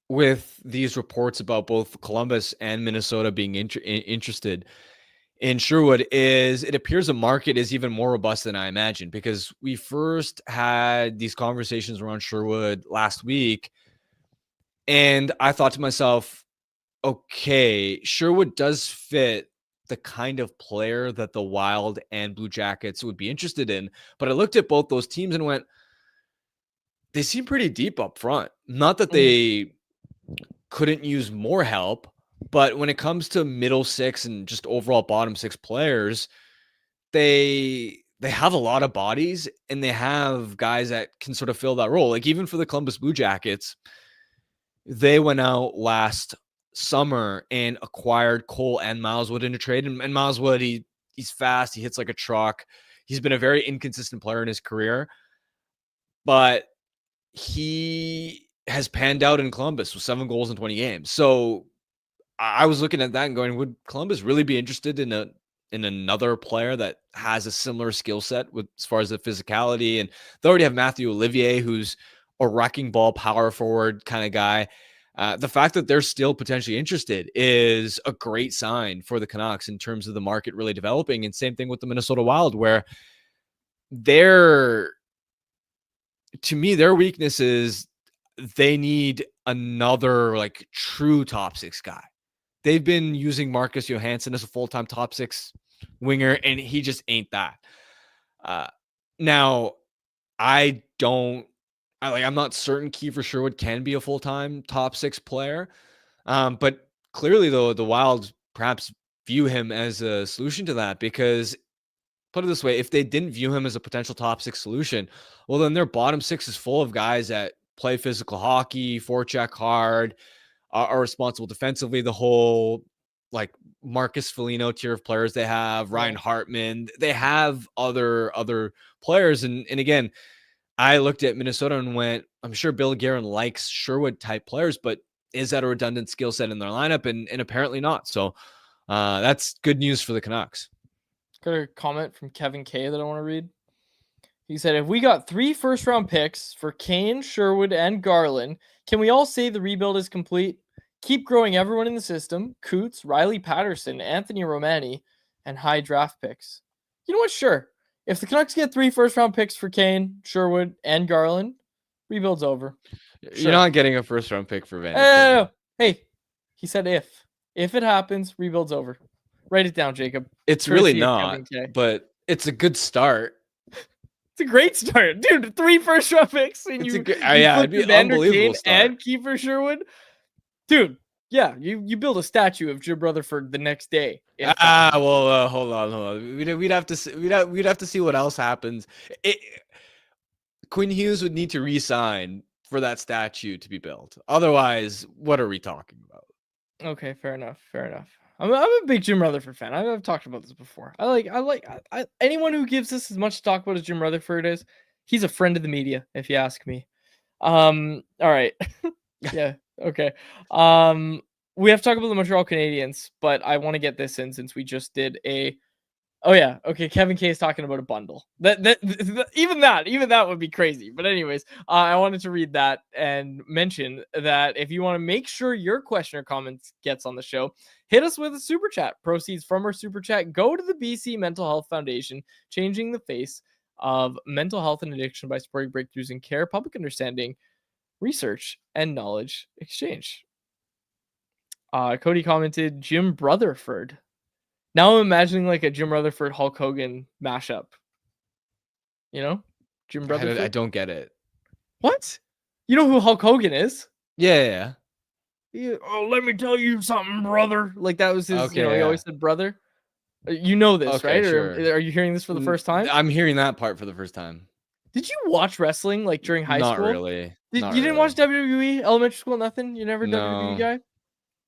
with these reports about both Columbus and Minnesota being interested in Sherwood is it appears the market is even more robust than I imagined, because we first had these conversations around Sherwood last week, and I thought to myself, okay, Sherwood does fit the kind of player that the Wild and Blue Jackets would be interested in. But I looked at both those teams and went, they seem pretty deep up front. Not that they couldn't use more help, but when it comes to middle six and just overall bottom six players, they have a lot of bodies and they have guys that can sort of fill that role. Like, even for the Columbus Blue Jackets, they went out last summer and acquired Cole and Miles Wood in a trade. And Miles Wood, he's fast. He hits like a truck. He's been a very inconsistent player in his career, but he has panned out in Columbus with 7 goals in 20 games. So I was looking at that and going, would Columbus really be interested in another player that has a similar skill set with as far as the physicality? And they already have Matthew Olivier, who's a wrecking ball power forward kind of guy. The fact that they're still potentially interested is a great sign for the Canucks in terms of the market really developing. And same thing with the Minnesota Wild, where to me, their weakness is they need another, like, true top 6 guy. They've been using Marcus Johansson as a full-time top 6 winger, and he just ain't that. Now, I'm not certain Kiefer Sherwood can be a full-time top 6 player. But clearly, though, the Wild perhaps view him as a solution to that, because, put it this way, if they didn't view him as a potential top 6 solution, well, then their bottom 6 is full of guys that play physical hockey, forecheck hard, are responsible defensively, the whole like Marcus Foligno tier of players. They have Ryan Hartman. They have other players. And again, I looked at Minnesota and went, I'm sure Bill Guerin likes Sherwood type players, but is that a redundant skill set in their lineup? And apparently not. So that's good news for the Canucks. Got a comment from Kevin K that I want to read. He said, if we got 3 first-round picks for Kane, Sherwood, and Garland, can we all say the rebuild is complete? Keep growing everyone in the system, Coots, Riley Patterson, Anthony Romani, and high draft picks. You know what? Sure. If the Canucks get 3 first-round picks for Kane, Sherwood, and Garland, rebuild's over. Sure. You're not getting a first-round pick for Vancouver. No. Hey, he said if. If it happens, rebuild's over. Write it down, Jacob. It's really not, but it's a good start. It's a great start, dude. 3 first-round picks, and it'd be an unbelievable start. And Kiefer Sherwood, dude. Yeah, you build a statue of Jim Rutherford the next day. Hold on. We'd have to see what else happens. Quinn Hughes would need to re-sign for that statue to be built. Otherwise, what are we talking about? Okay, fair enough. I'm a big Jim Rutherford fan. I've talked about this before. I like anyone who gives us as much to talk about as Jim Rutherford is. He's a friend of the media, if you ask me. All right. Yeah. Okay. We have to talk about the Montreal Canadiens, but I want to get this in since we just did a. Oh yeah. Okay. Kevin K is talking about a bundle. Even that would be crazy. But anyways, I wanted to read that and mention that if you want to make sure your question or comments gets on the show, hit us with a super chat. Proceeds from our super chat go to the BC Mental Health Foundation, changing the face of mental health and addiction by supporting breakthroughs in care, public understanding, research, and knowledge exchange. Cody commented, Jim Rutherford. Now I'm imagining like a Jim Rutherford Hulk Hogan mashup. You know? Jim Rutherford. I don't get it. What? You know who Hulk Hogan is? Yeah. Let me tell you something, brother. Like that was his, okay, he always said brother. You know this, okay, right? Sure. Or are you hearing this for the first time? I'm hearing that part for the first time. Did you watch wrestling like during high school? Not really. You didn't watch WWE, elementary school, nothing? You never No. WWE guy?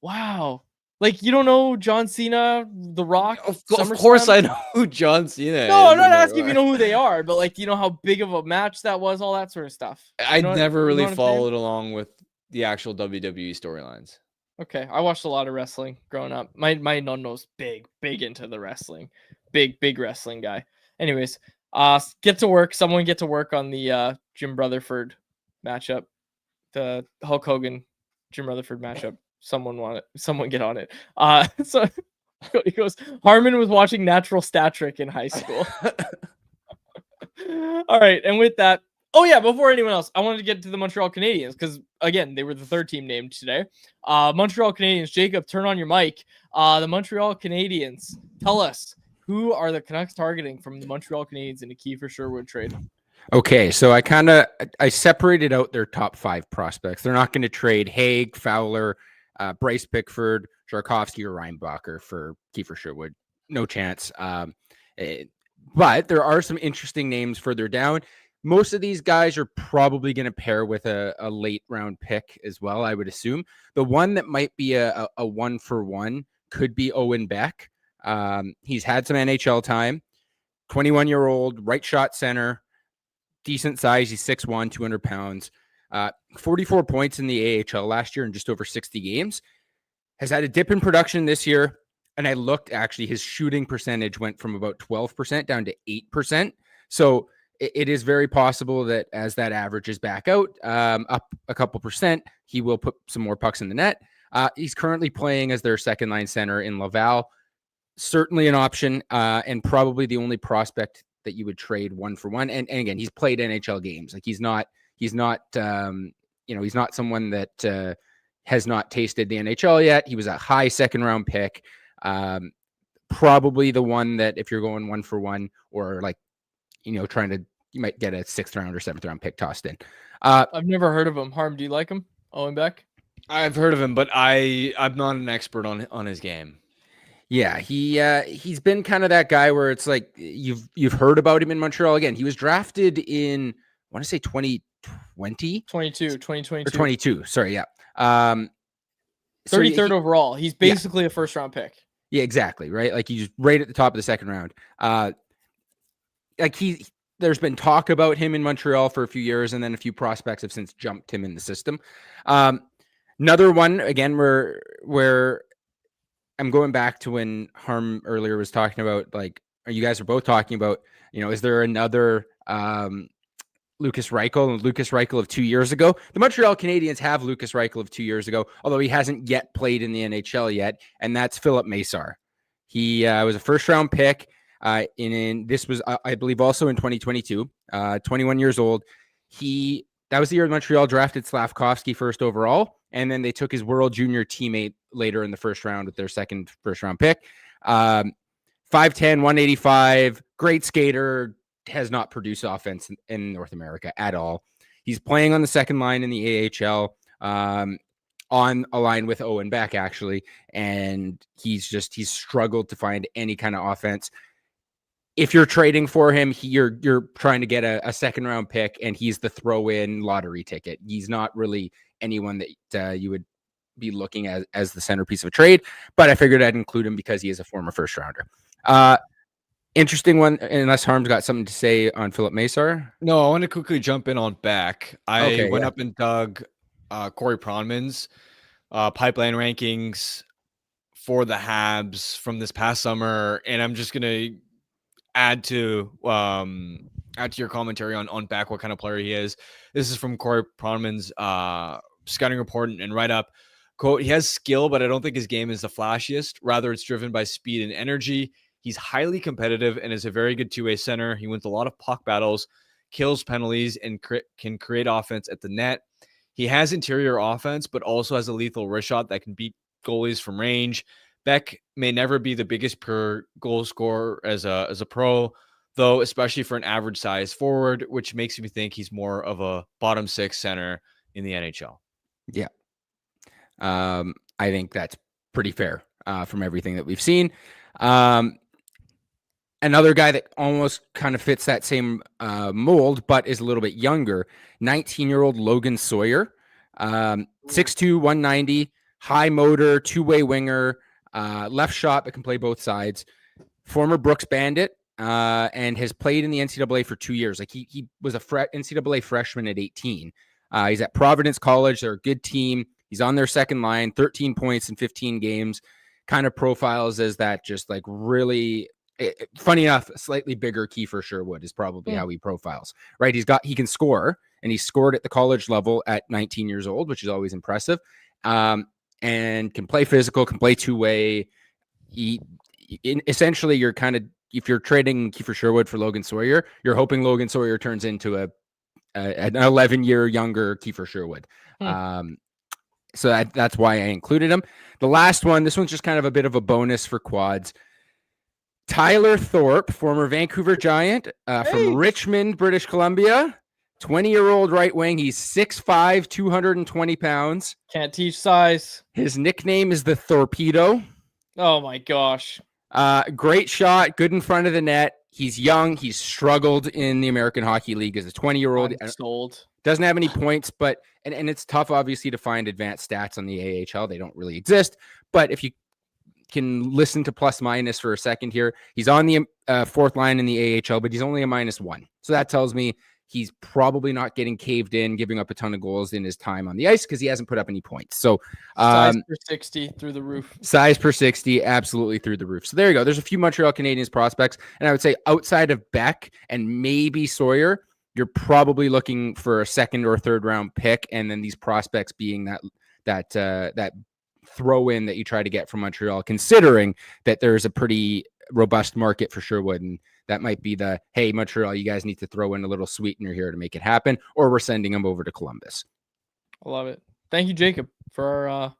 Wow. Like, you don't know John Cena, The Rock? Of course I know who John Cena is. No, I'm not asking if you know who they are, but like, do you know how big of a match that was? All that sort of stuff. I never really followed along with the actual WWE storylines. Okay, I watched a lot of wrestling growing up. My nonno's big into the wrestling. Big wrestling guy. Anyways, get to work. Someone get to work on the Jim Rutherford matchup. The Hulk Hogan Jim Rutherford matchup. Someone get on it. So he goes, Harman was watching Natural Stat Trick in high school. All right, and with that, before anyone else, I wanted to get to the Montreal Canadiens because again, they were the third team named today. Montreal Canadiens, Jacob, turn on your mic. The Montreal Canadiens, tell us, who are the Canucks targeting from the Montreal Canadiens in a Kiefer Sherwood trade? Okay, so I separated out their top 5 prospects. They're not going to trade Haig, Fowler, Bryce Bickford, Jarkovsky, or Reinbacher for Kiefer Sherwood. No chance. But there are some interesting names further down. Most of these guys are probably going to pair with a late round pick as well, I would assume. The one that might be a 1-for-1 could be Owen Beck. He's had some NHL time. 21-year-old, right shot center, decent size. He's 6'1", 200 pounds. 44 points in the AHL last year in just over 60 games. Has had a dip in production this year. And I looked, actually, his shooting percentage went from about 12% down to 8%. So it is very possible that as that averages back out, up a couple percent, he will put some more pucks in the net. He's currently playing as their second line center in Laval. Certainly an option, and probably the only prospect that you would trade 1-for-1. And again, he's played NHL games. Like he's not someone that has not tasted the NHL yet. He was a high second round pick. Probably the one that if you're going 1-for-1 or you might get a 6th round or 7th round pick tossed in. I've never heard of him. Harm, do you like him? Owen Beck? I've heard of him, but I'm not an expert on his game. Yeah, he's been kind of that guy where it's like you've heard about him in Montreal. Again, he was drafted in, I want to say 2020? 2022. Or 22, sorry, yeah. 33rd overall. He's basically a first round pick. Yeah, exactly. Right. Like he's right at the top of the second round. There's been talk about him in Montreal for a few years, and then a few prospects have since jumped him in the system. Another one again, where I'm going back to when Harm earlier was talking about, like, or you guys are both talking about, is there another Lucas Reichel of 2 years ago? The Montreal Canadiens have Lucas Reichel of 2 years ago, although he hasn't yet played in the NHL yet, and that's Philip Mesar. He was a first round pick. This was, I believe, also in 2022. 21 years old. That was the year Montreal drafted Slavkovsky first overall, and then they took his World Junior teammate later in the first round with their second first round pick. 5'10", 185, great skater, has not produced offense in North America at all. He's playing on the second line in the AHL, on a line with Owen Beck, actually, and he's struggled to find any kind of offense. If you're trading for him, you're trying to get a second round pick, and he's the throw-in lottery ticket. He's not really anyone that you would be looking at as the centerpiece of a trade, but I figured I'd include him because he is a former first rounder. Interesting one, unless Harm's got something to say on Philip Mesar. No, I want to quickly jump in on Beck. I went up and dug Corey Pronman's pipeline rankings for the Habs from this past summer, and I'm just gonna add to your commentary on Beck, what kind of player he is. This is from Corey Pronman's scouting report and write up. Quote, he has skill, but I don't think his game is the flashiest. Rather, it's driven by speed and energy. He's highly competitive and is a very good two-way center. He wins a lot of puck battles, kills penalties, and can create offense at the net. He has interior offense, but also has a lethal wrist shot that can beat goalies from range. Beck may never be the biggest per goal scorer as a pro, though, especially for an average size forward, which makes me think he's more of a bottom six center in the NHL. Yeah. I think that's pretty fair from everything that we've seen. Another guy that almost kind of fits that same mold, but is a little bit younger, 19-year-old Logan Sawyer, 6'2", 190, high motor, two-way winger, left shot that can play both sides, former Brooks Bandit, and has played in the NCAA for 2 years. Like he was a NCAA freshman at 18. He's at Providence College. They're a good team. He's on their second line, 13 points in 15 games, kind of profiles as that just like really... funny enough, a slightly bigger Kiefer Sherwood is probably how he profiles, right? He can score, and he scored at the college level at 19 years old, which is always impressive. And can play physical, can play two-way. Essentially, you're kind of, if you're trading Kiefer Sherwood for Logan Sawyer, you're hoping Logan Sawyer turns into an 11-year younger Kiefer Sherwood. So that's why I included him. The last one, this one's just kind of a bit of a bonus for quads. Tyler Thorpe, former Vancouver Giant, from Richmond, British Columbia, 20-year-old right wing. He's 6'5", 220 pounds. Can't teach size. His nickname is the Torpedo. Oh my gosh. Great shot, good in front of the net. He's young. He's struggled in the American Hockey League as a 20-year-old. Doesn't have any points, but and it's tough, obviously, to find advanced stats on the AHL. They don't really exist. But if you can listen to plus minus for a second here, he's on the fourth line in the AHL, but he's only a -1. So that tells me he's probably not getting caved in, giving up a ton of goals in his time on the ice because he hasn't put up any points. So size per 60 through the roof. Size per 60, absolutely through the roof. So there you go. There's a few Montreal Canadiens prospects, and I would say outside of Beck and maybe Sawyer, you're probably looking for a second or third round pick, and then these prospects being that throw in that you try to get from Montreal, considering that there's a pretty robust market for Sherwood, and that might be the, hey, Montreal, you guys need to throw in a little sweetener here to make it happen, or we're sending them over to Columbus. I love it. Thank you, Jacob, for our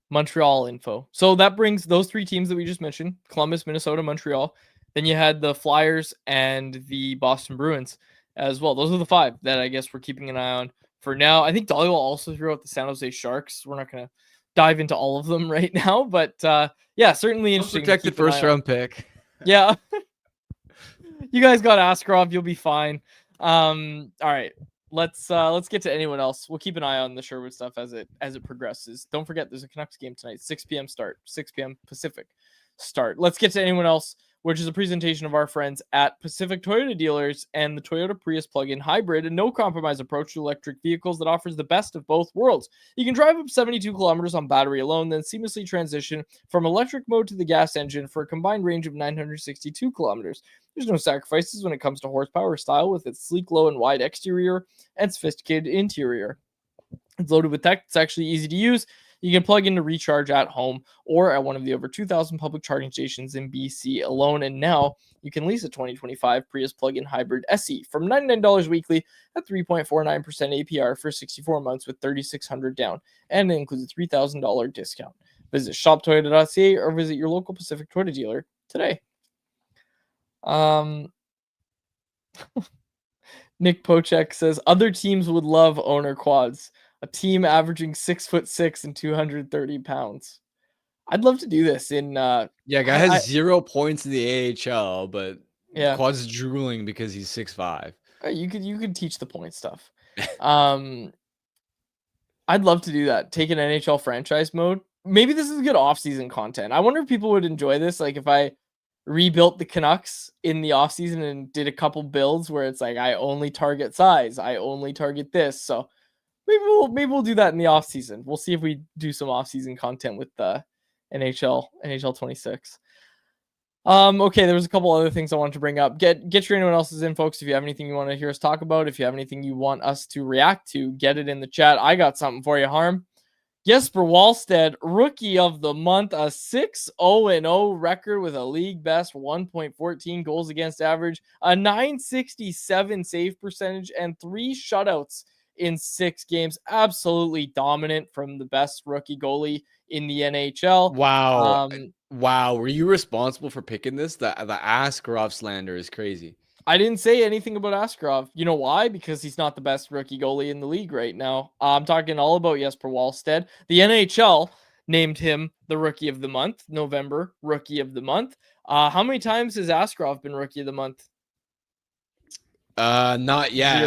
Montreal info. So that brings those three teams that we just mentioned, Columbus, Minnesota, Montreal. Then you had the Flyers and the Boston Bruins as well. Those are the five that I guess we're keeping an eye on for now. I think Dolly will also throw out the San Jose Sharks. We're not going to dive into all of them right now, but yeah, certainly interesting. Protected first round pick. Yeah. You guys got Askarov, you'll be fine. All right. let's get to anyone else. We'll keep an eye on the Sherwood stuff as it progresses. Don't forget, there's a Canucks game tonight, 6 p.m. start, 6 p.m. Pacific start. Let's get to anyone else, which is a presentation of our friends at Pacific Toyota Dealers and the Toyota Prius plug-in hybrid, a no-compromise approach to electric vehicles that offers the best of both worlds. You can drive up 72 kilometers on battery alone, then seamlessly transition from electric mode to the gas engine for a combined range of 962 kilometers. There's no sacrifices when it comes to horsepower style with its sleek, low, and wide exterior and sophisticated interior. It's loaded with tech. It's actually easy to use. You can plug in to recharge at home or at one of the over 2,000 public charging stations in BC alone. And now you can lease a 2025 Prius plug-in hybrid SE from $99 weekly at 3.49% APR for 64 months with $3,600 down. And it includes a $3,000 discount. Visit shoptoyota.ca or visit your local Pacific Toyota dealer today. Nick Pocek says other teams would love owner quads. A team averaging 6'6" and 230 pounds. I'd love to do this in. Guy has 0 points in the AHL, but yeah, Quad's drooling because he's 6'5". You could teach the point stuff. I'd love to do that. Take an NHL franchise mode. Maybe this is good off-season content. I wonder if people would enjoy this. Like if I rebuilt the Canucks in the off-season and did a couple builds where it's like I only target size, I only target this. So maybe we'll do that in the off season. We'll see if we do some off season content with the NHL 26. Okay, there was a couple other things I wanted to bring up. Get your anyone else's in, folks. If you have anything you want to hear us talk about, if you have anything you want us to react to, get it in the chat. I got something for you, Harm. Jesper Wallstedt, rookie of the month, a 6-0-0 record with a league best 1.14 goals against average, a 967 save percentage, and 3 shutouts in 6 games. Absolutely dominant from the best rookie goalie in the NHL. Wow. Wow. Were you responsible for picking this? The Askarov slander is crazy. I didn't say anything about Askarov. You know why? Because he's not the best rookie goalie in the league right now. I'm talking all about Jesper Wallstedt. The NHL named him the rookie of the month, November rookie of the month. How many times has Askarov been rookie of the month? Not yet.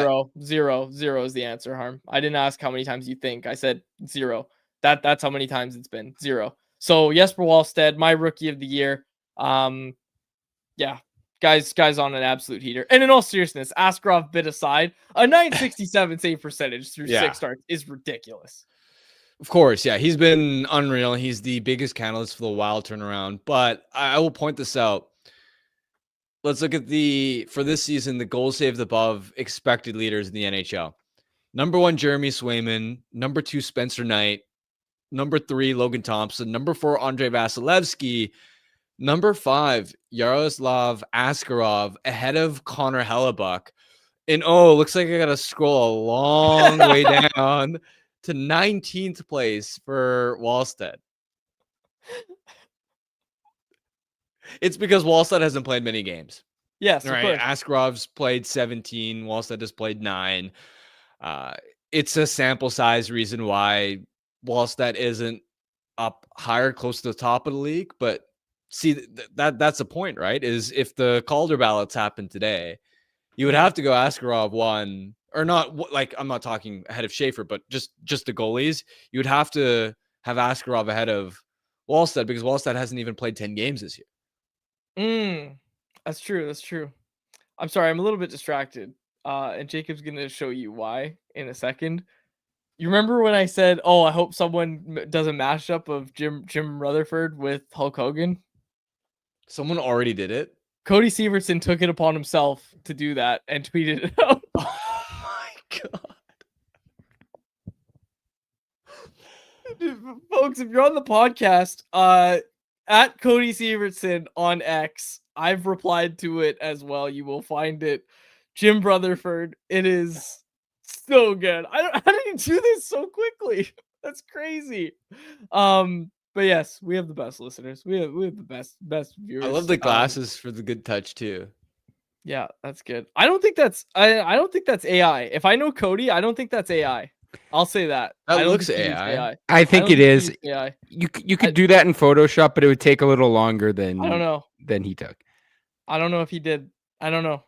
Zero is the answer, Harm. I didn't ask how many times you think. I said 0. That's how many times it's been. 0. So Jesper Wallstedt, my rookie of the year. Yeah. Guys on an absolute heater. And in all seriousness, Askarov bit aside, a 967 save percentage through 6 starts is ridiculous. Of course, yeah. He's been unreal. He's the biggest catalyst for the Wild turnaround. But I will point this out. Let's look at for this season, the goals saved above expected leaders in the NHL. Number 1, Jeremy Swayman. Number 2, Spencer Knight. Number 3, Logan Thompson. Number 4, Andrei Vasilevsky. Number 5, Yaroslav Askarov, ahead of Connor Hellebuck. And looks like I got to scroll a long way down to 19th place for Wallstedt. It's because Wallstedt hasn't played many games. Yes, right. Askarov's played 17. Wallstedt has played 9. It's a sample size reason why Wallstedt isn't up higher, close to the top of the league, but see, that's the point, right? Is if the Calder ballots happen today, you would have to go Askarov 1, or not. Like I'm not talking ahead of Schaefer, but just the goalies. You would have to have Askarov ahead of Wallstedt because Wallstedt hasn't even played 10 games this year. That's true. I'm sorry, I'm a little bit distracted. And Jacob's gonna show you why in a second. You remember when I said, I hope someone does a mashup of Jim Rutherford with Hulk Hogan? Someone already did it. Cody Severson took it upon himself to do that and tweeted it out. Oh my god. Dude, folks, if you're on the podcast, at Cody Severson on X, I've replied to it as well. You will find it. Jim Rutherford. It is so good. How did you do this so quickly? That's crazy. But yes, we have the best listeners. We have the best viewers. I love the glasses for the good touch too. Yeah, that's good. I don't think that's AI. If I know Cody, I don't think that's AI. I'll say that. That looks AI. I think it is. AI. You could do that in Photoshop, but it would take a little longer than he took. I don't know if he did. I don't know.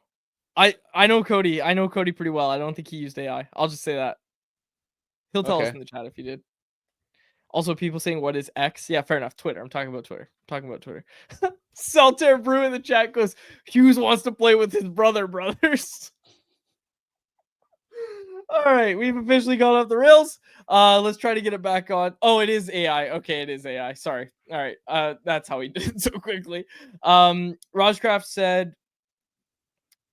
I know Cody. I know Cody pretty well. I don't think he used AI. I'll just say that. He'll tell us in the chat if he did. Also, people saying, what is X? Yeah, fair enough. Twitter. I'm talking about Twitter. Saltair Brew in the chat goes, Hughes wants to play with his brothers. All right, we've officially gone off the rails. Let's try to get it back on. Oh, it is AI. Okay, it is AI. Sorry. All right. That's how he did it so quickly. Rajcraft said,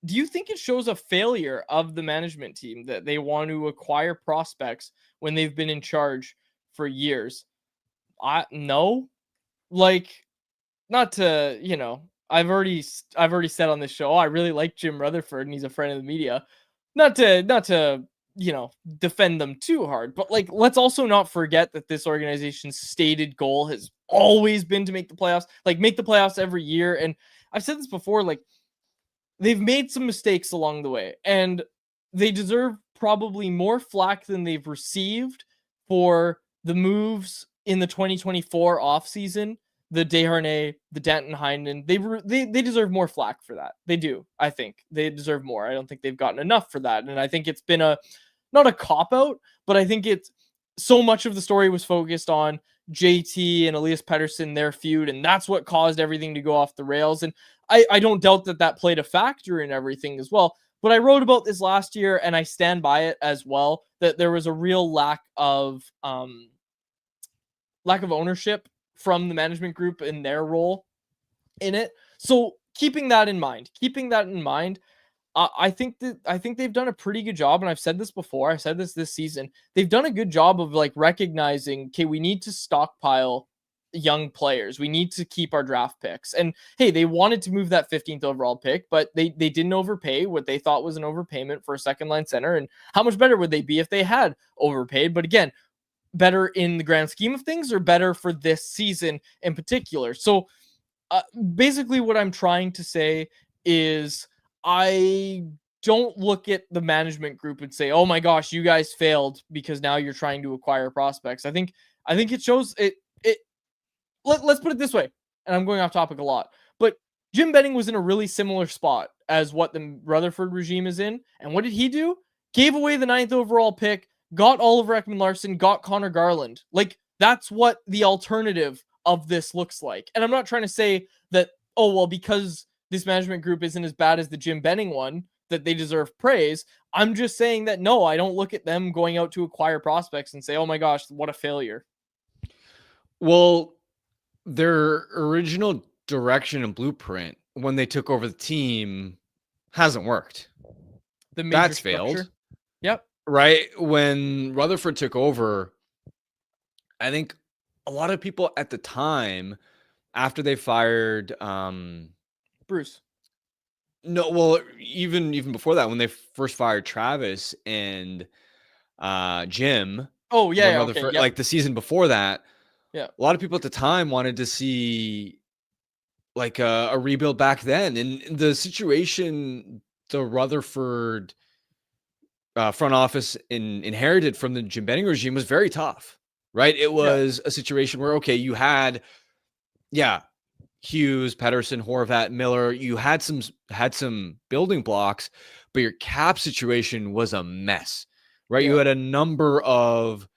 do you think it shows a failure of the management team that they want to acquire prospects when they've been in charge for years? No. Like, not to, I've already said on this show, I really like Jim Rutherford and he's a friend of the media. Not to defend them too hard, but like, let's also not forget that this organization's stated goal has always been to make the playoffs, every year. And I've said this before, like, they've made some mistakes along the way, and they deserve probably more flack than they've received for the moves in the 2024 offseason, the Desharnais, the Danton Heinen. They deserve more flack for that. They do. I think they deserve more. I don't think they've gotten enough for that. And I think it's been not a cop-out, but I think it's so much of the story was focused on JT and Elias Pettersson, their feud, and that's what caused everything to go off the rails. And I don't doubt that played a factor in everything as well. But I wrote about this last year, and I stand by it as well, that there was a real lack of ownership from the management group in their role in it. So keeping that in mind, I think they've done a pretty good job, and I've said this before. I said this season. They've done a good job of like recognizing, okay, we need to stockpile young players. We need to keep our draft picks. And hey, they wanted to move that 15th overall pick, but they didn't overpay what they thought was an overpayment for a second line center. And how much better would they be if they had overpaid? But again, better in the grand scheme of things, or better for this season in particular. So basically what I'm trying to say is, I don't look at the management group and say, oh my gosh, you guys failed because now you're trying to acquire prospects. I think it shows it. Let's put it this way, and I'm going off topic a lot, but Jim Benning was in a really similar spot as what the Rutherford regime is in. And what did he do? Gave away the 9th overall pick, got Oliver Ekman-Larsson, got Connor Garland. Like, that's what the alternative of this looks like. And I'm not trying to say that, oh, well, because this management group isn't as bad as the Jim Benning one, that they deserve praise. I'm just saying that, no, I don't look at them going out to acquire prospects and say, oh my gosh, what a failure. Well, their original direction and blueprint when they took over the team hasn't worked. That's failed. Yep. Right? When Rutherford took over, I think a lot of people at the time, after they fired Bruce. No, well, even before that, when they first fired Travis and Jim. Oh yeah, okay, yep. Like the season before that. Yeah, a lot of people at the time wanted to see like a rebuild back then, and the situation the Rutherford front office inherited from the Jim Benning regime was very tough, right? It was a situation where, okay, you had, Hughes, Pettersson, Horvat, Miller, you had some building blocks, but your cap situation was a mess, right? You had a number of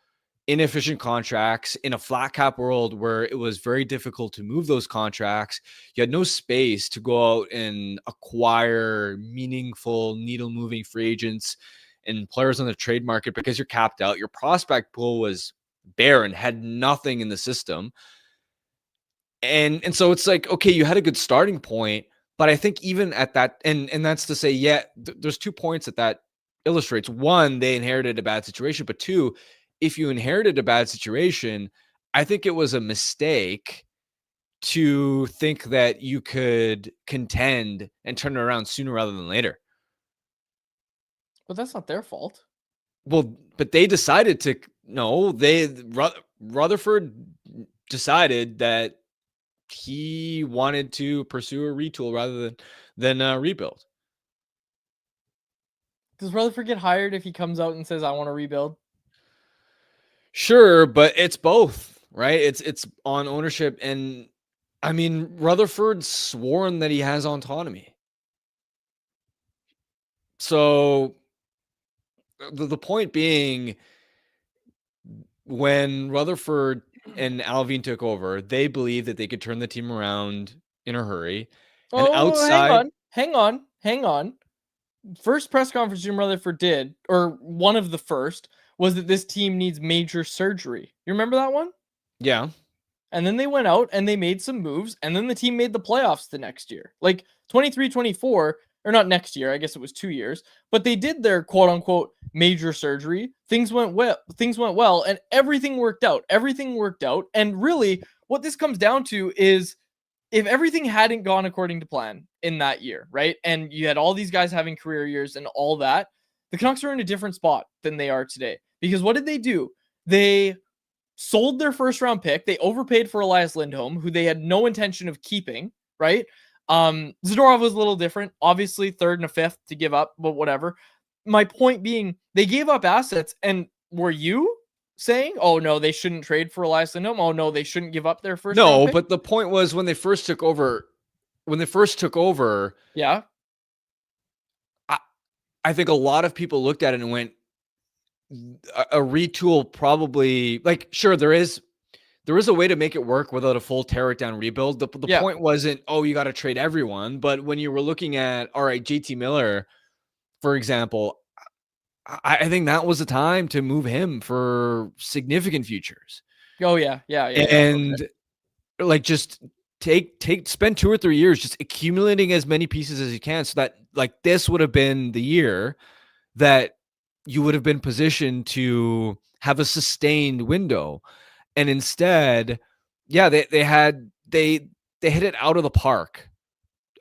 inefficient contracts in a flat cap world where it was very difficult to move those contracts. You had no space to go out and acquire meaningful needle moving free agents and players on the trade market because you're capped out. Your prospect pool was barren, had nothing in the system. And so it's like, okay, you had a good starting point, but I think even at that, and that's to say, there's 2 points that illustrates. One, they inherited a bad situation, but two, if you inherited a bad situation, I think it was a mistake to think that you could contend and turn it around sooner rather than later. But that's not their fault. Well, but they decided to, Rutherford decided that he wanted to pursue a retool rather than a rebuild. Does Rutherford get hired if he comes out and says, I want to rebuild? Sure, but it's both, right? It's on ownership. And I mean, Rutherford's sworn that he has autonomy. So the point being, when Rutherford and Alvin took over, they believed that they could turn the team around in a hurry. And outside, hang on. First press conference Jim Rutherford did, or one of the first, was that this team needs major surgery. You remember that one? yeah. And then they went out and they made some moves, and then the team made the playoffs the next year. Like 23-24, or not next year, I guess it was 2 years, but they did their quote unquote major surgery. Things went well, and everything worked out. And really, what this comes down to is, if everything hadn't gone according to plan in that year, right? And you had all these guys having career years and all that, the Canucks are in a different spot than they are today. Because what did they do? They sold their first round pick. They overpaid for Elias Lindholm, who they had no intention of keeping, right? Zadorov was a little different. Obviously, third and a fifth to give up, but whatever. My point being, they gave up assets, and were you saying, oh no, they shouldn't trade for Elias Lindholm? Oh no, they shouldn't give up their first round pick? But the point was, when they first took over, yeah, I think a lot of people looked at it and went, a retool probably, like, sure, there is a way to make it work without a full tear it down rebuild. The point wasn't, oh, you got to trade everyone. But when you were looking at, all right, JT Miller, for example, I think that was the time to move him for significant futures. Oh yeah. And okay, like, just spend 2 or 3 years just accumulating as many pieces as you can, so that, like, this would have been the year that you would have been positioned to have a sustained window. And instead, yeah, they hit it out of the park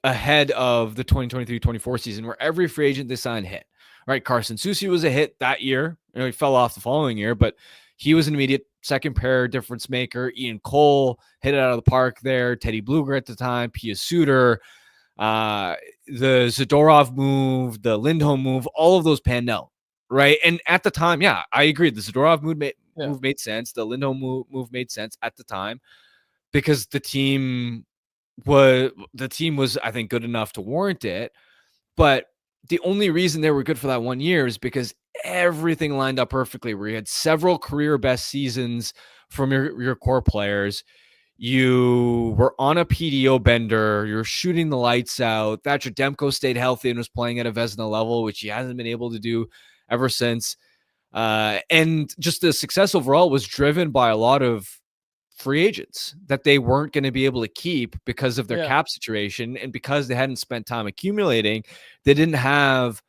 ahead of the 2023-24 season, where every free agent they signed hit. Right, Carson Soucy was a hit that year. He fell off the following year, but he was an immediate second pair difference maker. Ian Cole hit it out of the park there. Teddy Bluger at the time, Pia Suter, the Zadorov move, the Lindholm move, all of those panned out, right? And at the time, yeah, I agree. The Zadorov move made sense. The Lindholm move made sense at the time, because the team was, I think, good enough to warrant it. But the only reason they were good for that 1 year is because everything lined up perfectly, where you had several career best seasons from your core players. You were on a PDO bender. You're shooting the lights out. Thatcher Demko stayed healthy and was playing at a Vezina level, which he hasn't been able to do ever since. And just the success overall was driven by a lot of free agents that they weren't going to be able to keep because of their cap situation, and because they hadn't spent time accumulating, they didn't have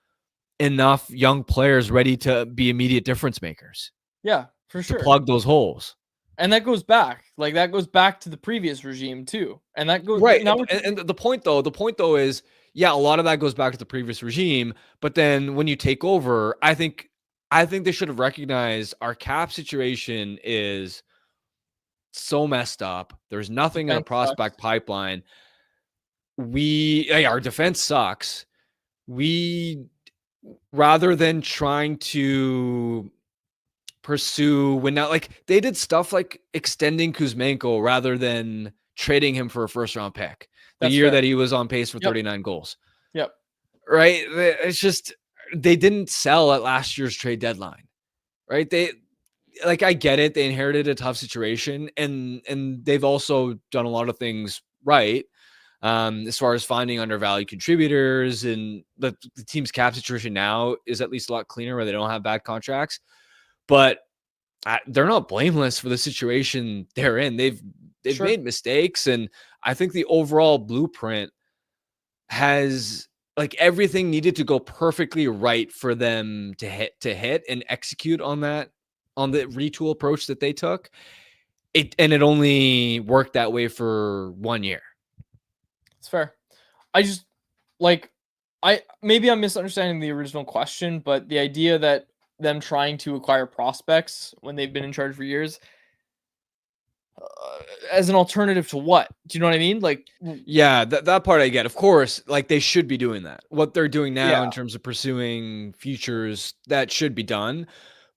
enough young players ready to be immediate difference makers. Yeah, for sure. To plug those holes. And that goes back to the previous regime too. And that goes right. And the point though is, yeah, a lot of that goes back to the previous regime. But then when you take over, I think they should have recognized our cap situation is so messed up. There's nothing in a prospect pipeline. Our defense sucks. Rather than trying to pursue they did stuff like extending Kuzmenko rather than trading him for a first round pick the year that he was on pace for 39 goals. Yep. Right. It's just, they didn't sell at last year's trade deadline. Right. I get it. They inherited a tough situation, and they've also done a lot of things right, as far as finding undervalued contributors, and the team's cap situation now is at least a lot cleaner, where they don't have bad contracts. But they're not blameless for the situation they're in. They've made mistakes, and I think the overall blueprint has, everything needed to go perfectly right for them to hit and execute on that, on the retool approach that they took. It only worked that way for 1 year. It's fair. Maybe I'm misunderstanding the original question, but the idea that them trying to acquire prospects when they've been in charge for years, as an alternative to what? Do you know what I mean? Yeah, that part I get. Of course, they should be doing that. What they're doing now in terms of pursuing futures, that should be done.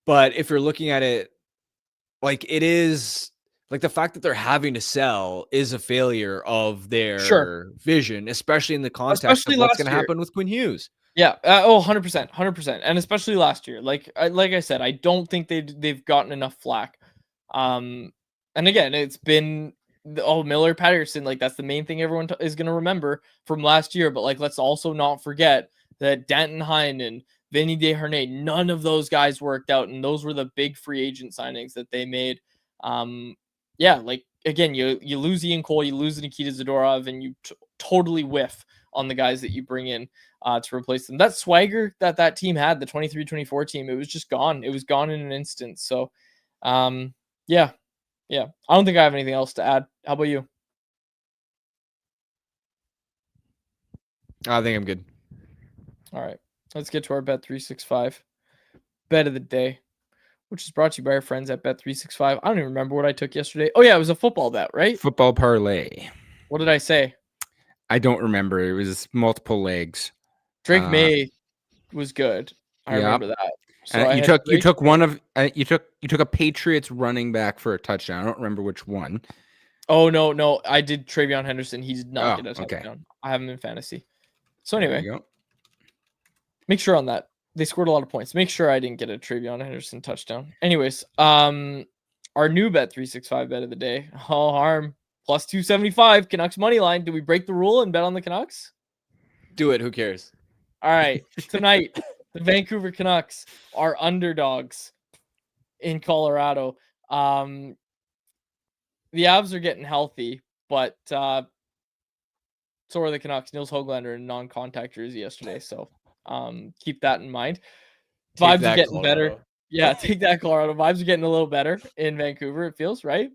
But if you're looking at it, it is, the fact that they're having to sell is a failure of their vision, especially in the context of what's going to happen with Quinn Hughes. Yeah. 100%, 100%, and especially last year. Like I said, I don't think they've gotten enough flack. And again, it's been Miller Patterson. Like that's the main thing everyone is going to remember from last year. But like, let's also not forget that Danton Heinen, Vinny Desharnais, none of those guys worked out, and those were the big free agent signings that they made. Yeah, like again, you lose Ian Cole, you lose Nikita Zadorov, and you totally whiff on the guys that you bring in to replace them. That swagger that team had, the 23-24 team, it was just gone. It was gone in an instant. So, yeah. I don't think I have anything else to add. How about you? I think I'm good. All right, let's get to our Bet365 bet of the day, which is brought to you by our friends at Bet365. I don't even remember what I took yesterday. Oh yeah, it was a football bet, right? Football parlay. What did I say? I don't remember. It was multiple legs. Drake May was good. I remember that. So you took one of you took a Patriots running back for a touchdown. I don't remember which one. Oh no, I did Travion Henderson. He did not get a touchdown. Okay. I have him in fantasy. So anyway, make sure on that. They scored a lot of points. Make sure I didn't get a Travion Henderson touchdown. Anyways, our new Bet365 bet of the day. Oh, Harm plus 275 Canucks money line. Do we break the rule and bet on the Canucks? Do it. Who cares? All right. Tonight, the Vancouver Canucks are underdogs in Colorado. The Avs are getting healthy, but so are the Canucks. Nils Höglander in non-contact jersey yesterday, so keep that in mind. Vibes are getting better. Yeah, take that, Colorado. Vibes are getting a little better in Vancouver, it feels, right?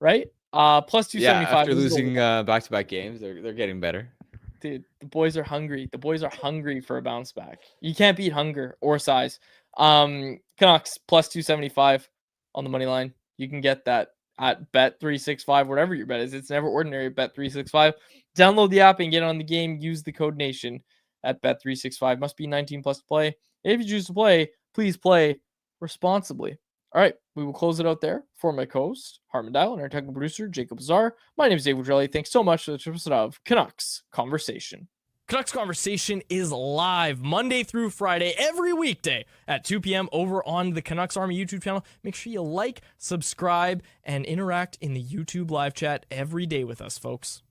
Plus 275. Yeah, after losing back-to-back games, they're getting better. Dude, the boys are hungry. The boys are hungry for a bounce back. You can't beat hunger or size. Canucks plus 275 on the money line. You can get that at Bet365, whatever your bet is. It's never ordinary. Bet365. Download the app and get on the game. Use the code NATION at Bet365. Must be 19 plus to play. If you choose to play, please play responsibly. All right, we will close it out there. For my co-host, Harman Dial, and our technical producer, Jacob Azar. My name is Dave Woodrelli. Thanks so much for the episode of Canucks Conversation. Canucks Conversation is live Monday through Friday, every weekday at 2 p.m. over on the Canucks Army YouTube channel. Make sure you like, subscribe, and interact in the YouTube live chat every day with us, folks.